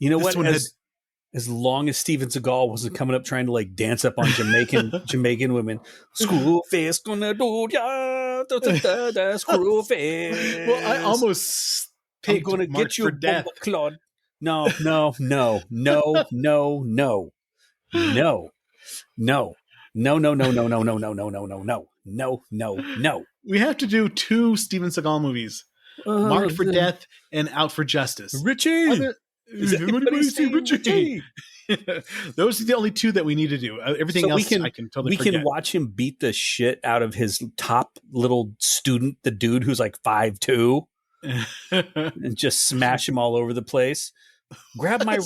You know what? As long as Steven Seagal wasn't coming up trying to like dance up on Jamaican women, screw face gonna do ya, screw face. Well, I almost picked I'm gonna March get you, for Death. Claude. No. No. We have to do 2 Steven Seagal movies: Marked for Death and Out for Justice. Richie. Is anybody saying Richie? Those are the only 2 that we need to do. Everything So else I can totally forget. We can watch him beat the shit out of his top little student, the dude who's like 5'2", and just smash him all over the place. Grab my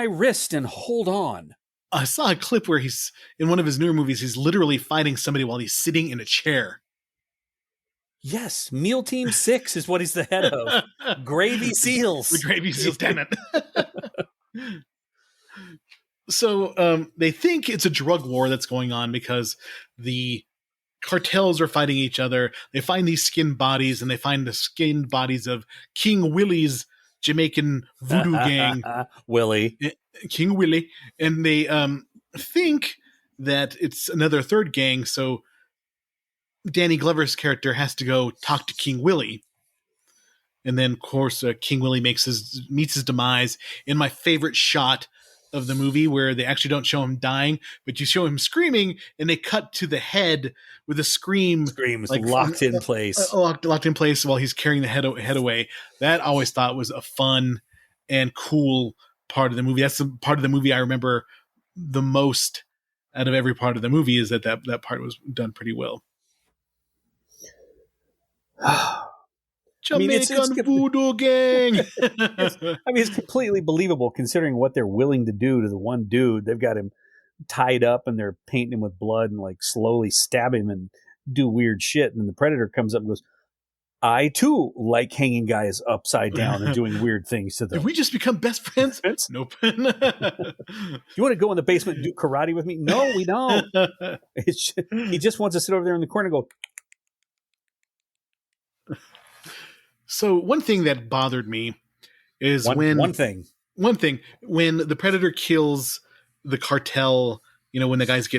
wrist and hold on. I saw a clip where he's in one of his newer movies. He's literally fighting somebody while he's sitting in a chair. Yes, Meal Team 6 is what he's the head of. Gravy Seals. The Gravy Seals, damn it. So they think it's a drug war that's going on because the cartels are fighting each other. They find these skinned bodies, and they find the skinned bodies of King Willie's Jamaican voodoo gang. Willie. King Willie. And they think that it's another third gang, so Danny Glover's character has to go talk to King Willie. And then, of course, King Willie meets his demise in my favorite shot of the movie, where they actually don't show him dying, but you show him screaming, and they cut to the head with a scream. Scream is like locked in place. Locked in place while he's carrying the head away. That I always thought was a fun and cool part of the movie. That's the part of the movie I remember the most out of every part of the movie, is that part was done pretty well. Jamaican voodoo gang. It's completely believable considering what they're willing to do to the one dude. They've got him tied up and they're painting him with blood and like slowly stab him and do weird shit. And then the Predator comes up and goes, I too like hanging guys upside down and doing weird things to them. Did we just become best friends? Nope. You want to go in the basement and do karate with me? No, we don't. He just wants to sit over there in the corner and go. So one thing that bothered me is when the Predator kills the cartel, when the guy's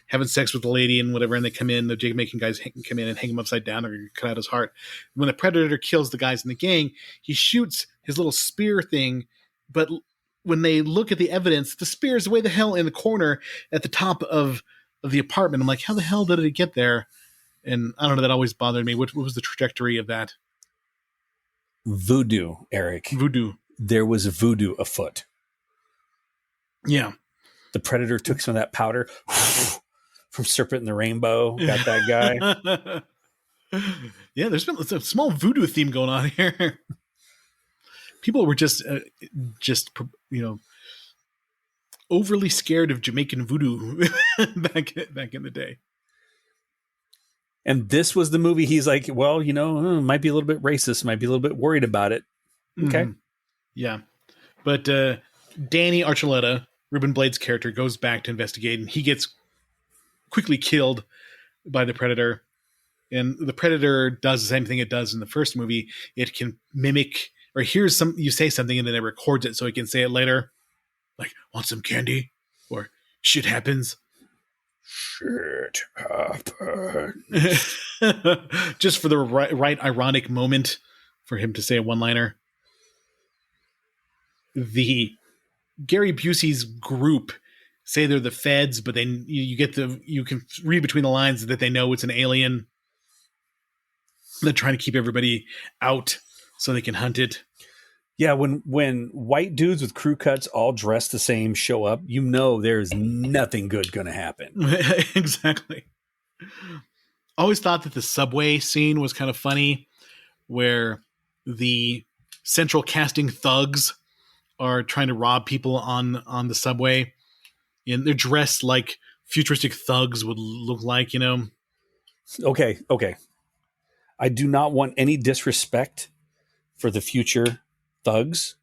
having sex with the lady and whatever, and they come in, the Jamaican guys come in and hang him upside down or cut out his heart. When the Predator kills the guys in the gang, he shoots his little spear thing, but when they look at the evidence, the spear is way the hell in the corner at the top of the apartment. I'm like, how the hell did it get there? And I don't know, that always bothered me. What was the trajectory of that? Voodoo, Eric. Voodoo. There was voodoo afoot. Yeah. The Predator took some of that powder from Serpent and the Rainbow. Got that guy. Yeah, there's been a small voodoo theme going on here. People were just overly scared of Jamaican voodoo back in the day. And this was the movie he's like, well, might be a little bit racist, might be a little bit worried about it. Okay. Mm-hmm. Yeah. But Danny Archuleta, Ruben Blades' character, goes back to investigate, and he gets quickly killed by the Predator. And the Predator does the same thing it does in the first movie. It can mimic or hears you say something, and then it records it so it can say it later. Like, want some candy? Or shit happens. Shit happened. Just for the right ironic moment for him to say a one-liner. The Gary Busey's group say they're the feds, but then you can read between the lines that they know it's an alien. They're trying to keep everybody out so they can hunt it. Yeah, when white dudes with crew cuts all dressed the same show up, there's nothing good going to happen. Exactly. I always thought that the subway scene was kind of funny, where the central casting thugs are trying to rob people on the subway, and they're dressed like futuristic thugs would look like, Okay. I do not want any disrespect for the future thugs.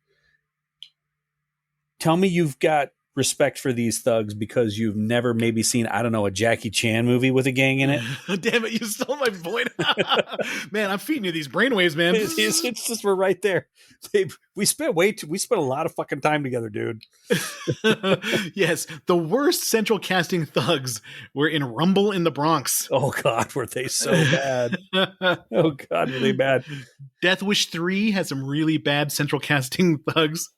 Tell me you've got respect for these thugs because you've never maybe seen, I don't know, a Jackie Chan movie with a gang in it. Damn it, you stole my point. Man, I'm feeding you these brainwaves, man. It's just we're right there. We spent a lot of fucking time together, dude. Yes, the worst central casting thugs were in Rumble in the Bronx. Oh God, were they so bad? Oh God, were they bad? Death Wish 3 has some really bad central casting thugs.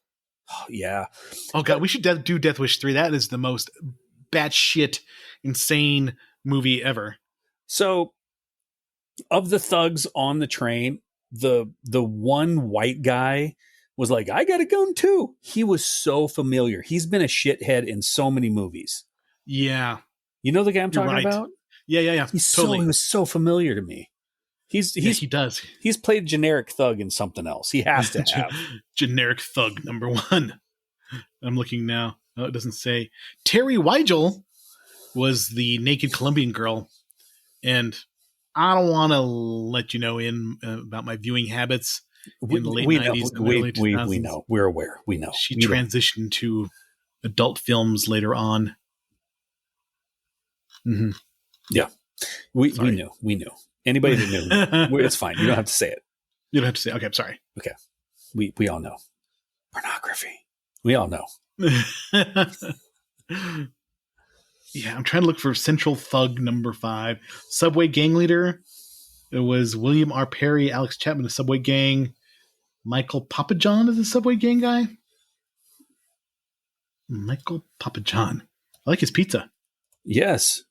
Oh, yeah. Oh God, we should do Death Wish 3. That is the most batshit insane movie ever. So, of the thugs on the train, the one white guy was like, I got a gun too. He was so familiar. He's been a shithead in so many movies. Yeah. You know the guy I'm You're talking right. about? Yeah. Totally. He was so familiar to me. He does. He's played generic thug in something else. He has to have. Generic thug number one. I'm looking now. Oh, it doesn't say. Terry Weigel was the naked Colombian girl. And I don't want to let you know about my viewing habits in the late 90s and early 2000s. We know. We're aware. We know. She transitioned to adult films later on. Mm-hmm. Yeah. We knew. Anybody that knew, it's fine. You don't have to say it. You don't have to say it. Okay, I'm sorry. Okay. We all know. Pornography. We all know. Yeah, I'm trying to look for Central Thug number 5. Subway Gang Leader. It was William R. Perry, Alex Chapman, the Subway Gang. Michael Papajohn is the Subway Gang guy. Michael Papajohn. I like his pizza. Yes.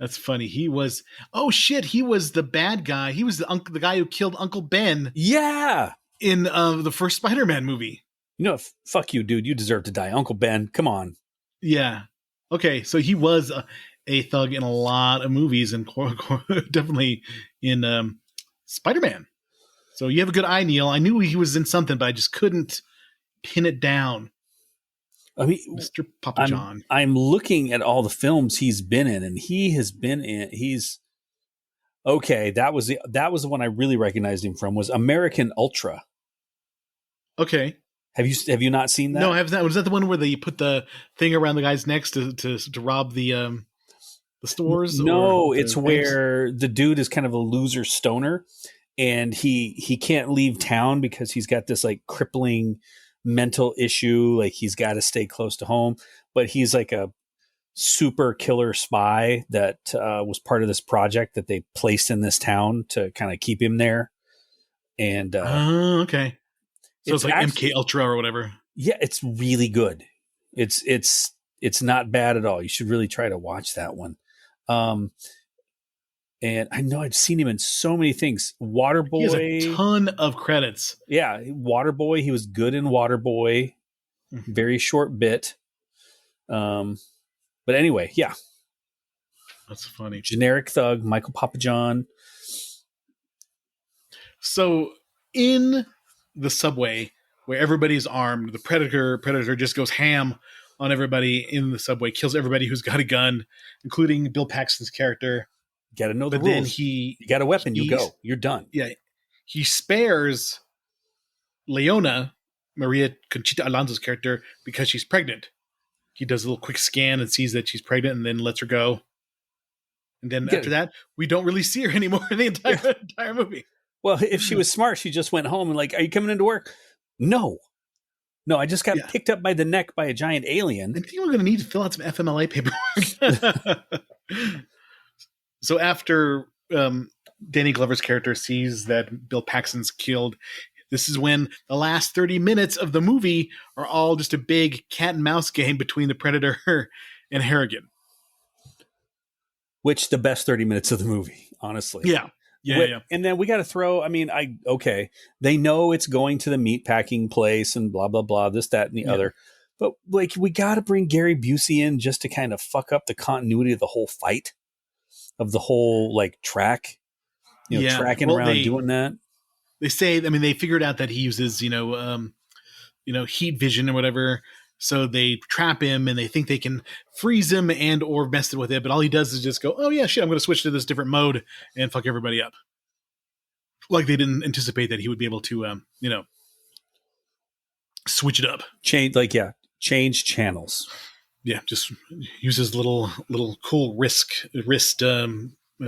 That's funny. He was the bad guy. He was the guy who killed Uncle Ben. Yeah. In the first Spider-Man movie. You know, fuck you, dude. You deserve to die. Uncle Ben, come on. Yeah. Okay, so he was a thug in a lot of movies and definitely in Spider-Man. So you have a good eye, Neil. I knew he was in something, but I just couldn't pin it down. I mean, Mr. Papa John. I'm looking at all the films he's been in, and okay. That was the one I really recognized him from, was American Ultra. Okay. Have you not seen that? No, I have not. Was that the one where they put the thing around the guy's neck to rob the stores? No, it's where the dude is kind of a loser stoner, and he can't leave town because he's got this like crippling mental issue. Like he's got to stay close to home, but he's like a super killer spy that was part of this project that they placed in this town to kind of keep him there. And okay. So it's like actually, MK Ultra or whatever. Yeah, it's really good. It's not bad at all. You should really try to watch that one. And I know I've seen him in so many things. Waterboy. He has a ton of credits. Yeah, Waterboy. He was good in Waterboy. Mm-hmm. Very short bit. But anyway, yeah. That's funny. Generic thug, Michael Papajohn. So in the subway where everybody's armed, the Predator just goes ham on everybody in the subway, kills everybody who's got a gun, including Bill Paxton's character. You got to know the rules. Then you got a weapon, you go. You're done. Yeah. He spares Leona, Maria Conchita Alonso's character, because she's pregnant. He does a little quick scan and sees that she's pregnant and then lets her go. And then after that, we don't really see her anymore in the entire movie. Well, if she was smart, she just went home and like, are you coming into work? No, I just got picked up by the neck by a giant alien. I think we're going to need to fill out some FMLA paperwork. So after Danny Glover's character sees that Bill Paxton's killed, this is when the last 30 minutes of the movie are all just a big cat and mouse game between the Predator and Harrigan. Which the best 30 minutes of the movie, honestly. Yeah. Yeah. And then we got to throw, they know it's going to the meatpacking place and blah, blah, blah, this, that, and the other. But like, we got to bring Gary Busey in just to kind of fuck up the continuity of the whole fight, of the whole like track, tracking around doing that. They say, they figured out that he uses, heat vision or whatever. So they trap him and they think they can freeze him and or mess with it. But all he does is just go, oh yeah, shit, I'm going to switch to this different mode and fuck everybody up. Like they didn't anticipate that he would be able to, switch it up. Change channels. Yeah, just use his little cool wrist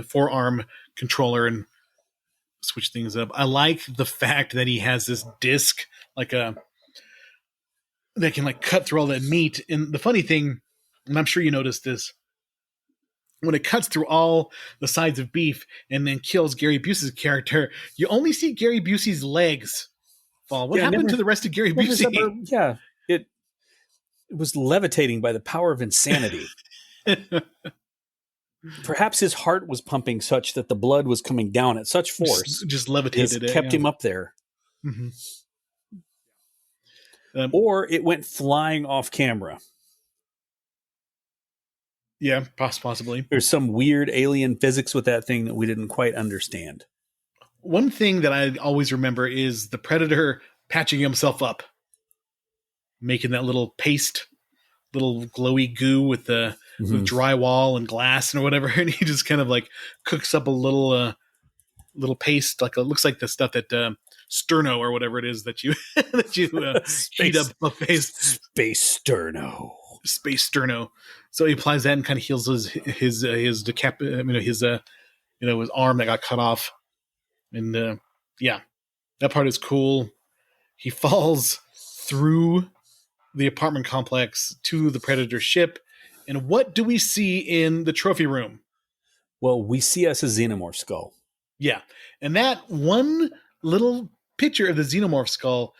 forearm controller and switch things up. I like the fact that he has this disc, that can cut through all that meat. And the funny thing, and I'm sure you noticed this, when it cuts through all the sides of beef and then kills Gary Busey's character, you only see Gary Busey's legs fall. What happened to the rest of Gary Busey? It was levitating by the power of insanity. Perhaps his heart was pumping such that the blood was coming down at such force. Just levitated it. Kept him up there. Mm-hmm. Or it went flying off camera. Yeah, possibly. There's some weird alien physics with that thing that we didn't quite understand. One thing that I always remember is the Predator patching himself up, making that little paste, little glowy goo with the with drywall and glass and whatever, and he just kind of like cooks up a little paste, like it looks like the stuff that sterno or whatever it is that you heat up a paste. Space sterno. So he applies that and kind of heals his arm that got cut off, and that part is cool. He falls through the apartment complex to the Predator ship. And what do we see in the trophy room? Well, we see us a xenomorph skull. Yeah. And that one little picture of the xenomorph skull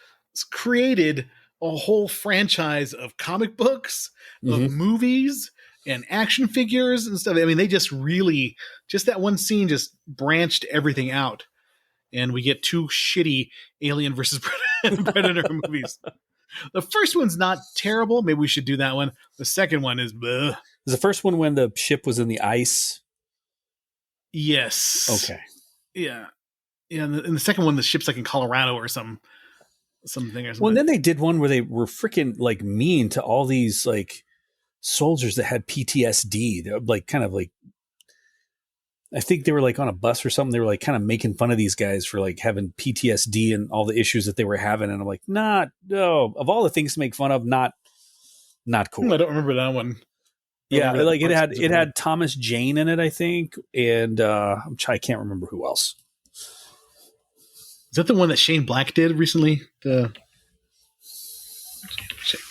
created a whole franchise of comic books, of movies, and action figures and stuff. I mean, they just that one scene just branched everything out. And we get 2 shitty Alien versus Predator movies. The first one's not terrible. Maybe we should do that one. The second one is bleh. Is the first one when the ship was in the ice? Yes. Okay. Yeah. Yeah. And the second one, the ship's like in Colorado or something or something. Well, and then they did one where they were freaking like mean to all these like soldiers that had PTSD. They're like kind of like, I think they were like on a bus or something. They were like kind of making fun of these guys for like having PTSD and all the issues that they were having. And I'm like, no, of all the things to make fun of, not cool. I don't remember that one. Yeah. Like it had Thomas Jane in it, I think. And I can't remember who else. Is that the one that Shane Black did recently? Check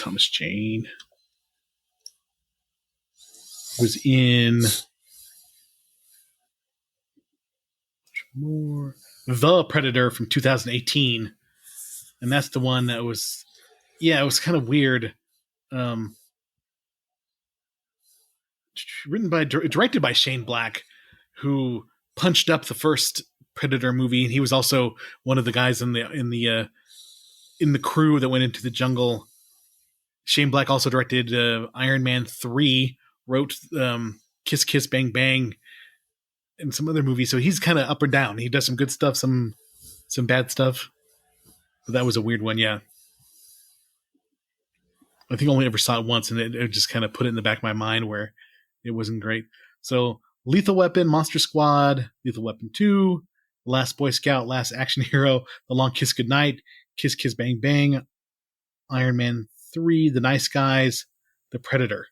Thomas Jane. Was in The Predator from 2018, and that's the one that was, it was kind of weird. Directed by Shane Black, who punched up the first Predator movie, and he was also one of the guys in the crew that went into the jungle. Shane Black also directed Iron Man 3, wrote Kiss Kiss Bang Bang, and some other movies. So he's kind of up or down. He does some good stuff, some bad stuff. But that was a weird one, yeah. I think I only ever saw it once, and it just kind of put it in the back of my mind where it wasn't great. So Lethal Weapon, Monster Squad, Lethal Weapon 2, Last Boy Scout, Last Action Hero, The Long Kiss Goodnight, Kiss Kiss Bang Bang, Iron Man 3, The Nice Guys, The Predator,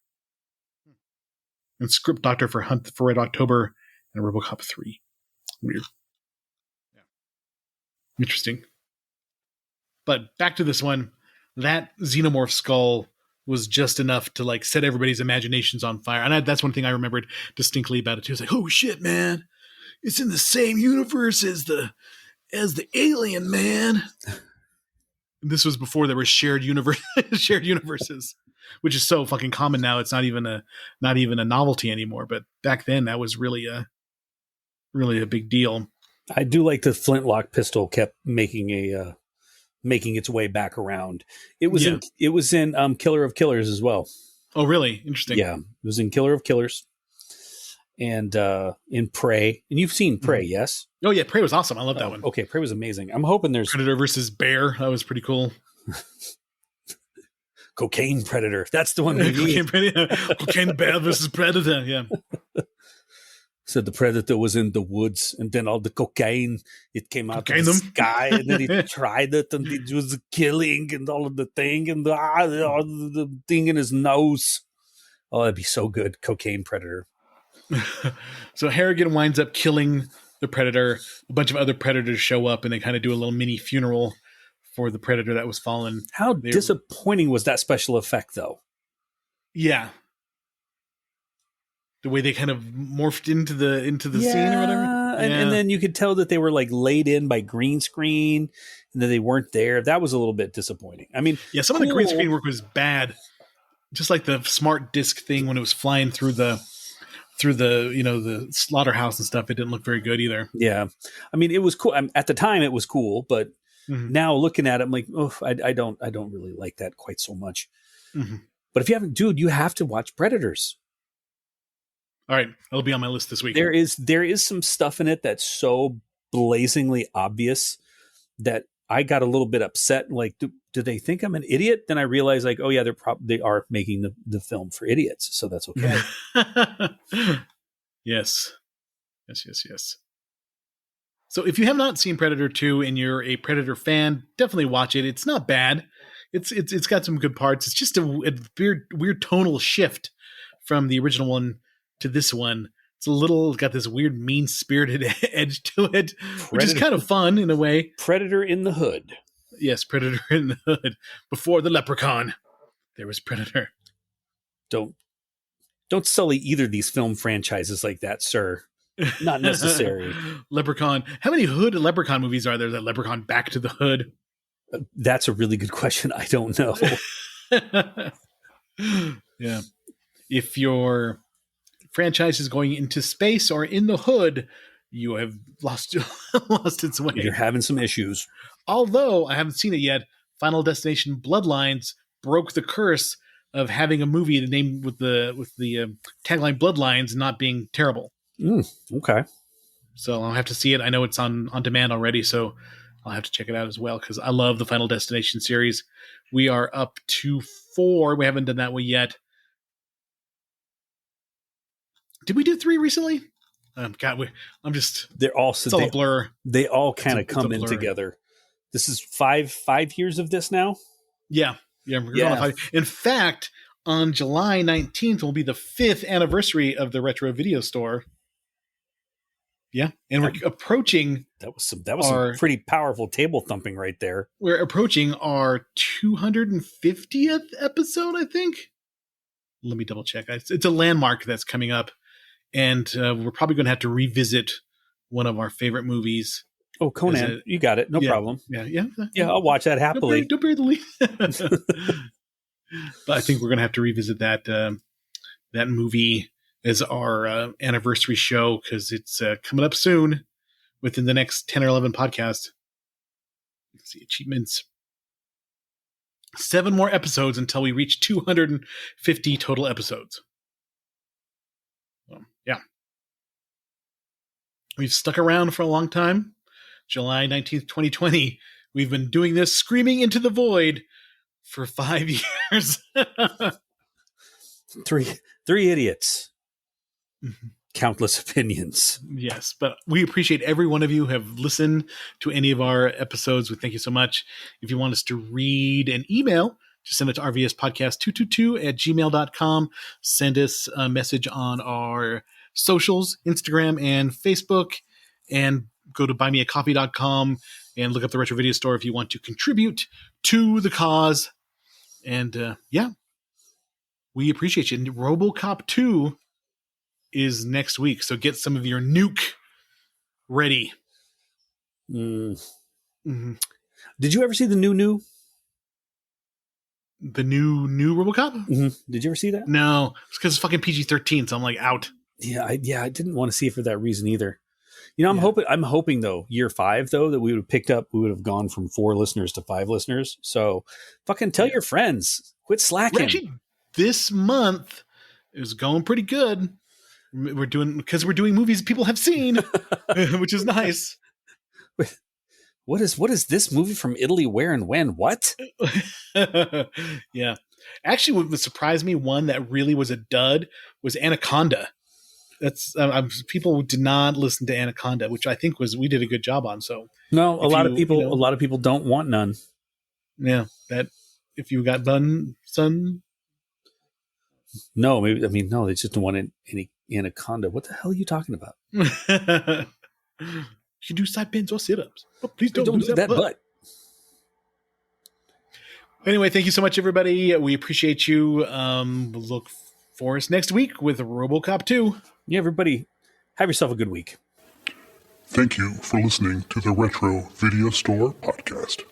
and Script Doctor for Hunt for Red October, and RoboCop 3. Weird. Yeah. Interesting. But back to this one. That xenomorph skull was just enough to like set everybody's imaginations on fire. And that's one thing I remembered distinctly about it too. It's like, oh shit, man. It's in the same universe as the alien, man. And this was before there were shared universes, which is so fucking common now. It's not even a novelty anymore. But back then that was really a big deal. I do like the flintlock pistol kept making its way back around. It was in Killer of Killers as well. Oh, really? Interesting. Yeah, it was in Killer of Killers, and in Prey. And you've seen Prey, yes? Oh yeah, Prey was awesome. I love that one. Okay, Prey was amazing. I'm hoping there's Predator versus Bear. That was pretty cool. Cocaine Predator. That's the one we need. Cocaine Bear versus Predator. Yeah. So the Predator was in the woods, and then all the cocaine, it came out of the sky, and then he tried it, and it was killing, and all of the thing, and the thing in his nose. Oh, that'd be so good. Cocaine Predator. So Harrigan winds up killing the Predator. A bunch of other Predators show up, and they kind of do a little mini funeral for the Predator that was fallen. How disappointing was that special effect, though? Yeah. The way they kind of morphed into the scene or whatever. And then you could tell that they were like laid in by green screen and that they weren't there. That was a little bit disappointing. I mean, some of the green screen work was bad. Just like the smart disc thing when it was flying through the the slaughterhouse and stuff, it didn't look very good either. Yeah, I mean, it was cool at the time. It was cool, but now looking at it, I'm like, oh, I don't really like that quite so much. Mm-hmm. But if you haven't, dude, you have to watch Predators. All right, it'll be on my list this week. There is some stuff in it that's so blazingly obvious that I got a little bit upset. Like, do they think I'm an idiot? Then I realized, like, oh yeah, they are making the film for idiots, so that's okay. Yes. So if you have not seen Predator 2 and you're a Predator fan, definitely watch it. It's not bad. It's got some good parts. It's just a weird tonal shift from the original one to this one. It's got this weird mean-spirited edge to it, which is kind of fun in a way. Predator in the hood. Yes, Predator in the hood. Before the Leprechaun, there was Predator. Don't sully either of these film franchises like that, sir. Not necessary. Leprechaun. How many Hood Leprechaun movies are there? That Leprechaun Back to the Hood? That's a really good question. I don't know. Yeah. If your franchise is going into space or in the hood, you have lost its way. You're having some issues. Although I haven't seen it yet, Final Destination Bloodlines broke the curse of having a movie named with the tagline Bloodlines not being terrible. Okay. So I'll have to see it. I know it's on demand already, so I'll have to check it out as well because I love the Final Destination series. We are up to 4. We haven't done that one yet. Did we do 3 recently? God, they're all it's all a blur. They all kind of come in together. This is 5 years of this now. Yeah. We're on 5. In fact, on July 19th will be the 5th anniversary of the Retro Video Store. Yeah, and we're approaching. That was some pretty powerful table thumping right there. We're approaching our 250th episode, I think. Let me double check. It's a landmark that's coming up, and we're probably going to have to revisit one of our favorite movies. Oh, Conan, you got it. No problem. Yeah. I'll watch that happily. Don't bury the lead. But I think we're going to have to revisit that movie as our anniversary show because it's coming up soon, within the next 10 or 11 podcasts. Let's see, achievements. 7 more episodes until we reach 250 total episodes. Yeah. We've stuck around for a long time. July 19th, 2020. We've been doing this screaming into the void for 5 years. Three idiots. Countless opinions. Yes, but we appreciate every one of you who have listened to any of our episodes. We thank you so much. If you want us to read an email, just send it to rvspodcast222@gmail.com. Send us a message on our socials, Instagram and Facebook, and go to buymeacoffee.com and look up the Retro Video Store if you want to contribute to the cause. And we appreciate you. And RoboCop 2 is next week, so get some of your nuke ready. Mm-hmm. Did you ever see the new? The new RoboCop? Mm-hmm. Did you ever see that? No, it's because it's fucking PG-13, so I'm like out. Yeah, I didn't want to see it for that reason either. You know, I'm hoping though, year 5 though, that we would have gone from 4 listeners to 5 listeners. So fucking tell your friends, quit slacking. Actually, this month is going pretty good. We're doing movies people have seen, which is nice. What is this movie from Italy? Where and when? What? Yeah, actually, what surprised me, one that really was a dud, was Anaconda. That's people did not listen to Anaconda, which I think we did a good job on. So no, a lot of people don't want none. Yeah, that if you got done, son. No, maybe no, they just don't want any Anaconda. What the hell are you talking about? You do side bends or sit-ups, but please don't do that butt. Anyway, thank you so much, everybody. We appreciate you. Look for us next week with RoboCop 2. Yeah, everybody, have yourself a good week. Thank you for listening to the Retro Video Store Podcast.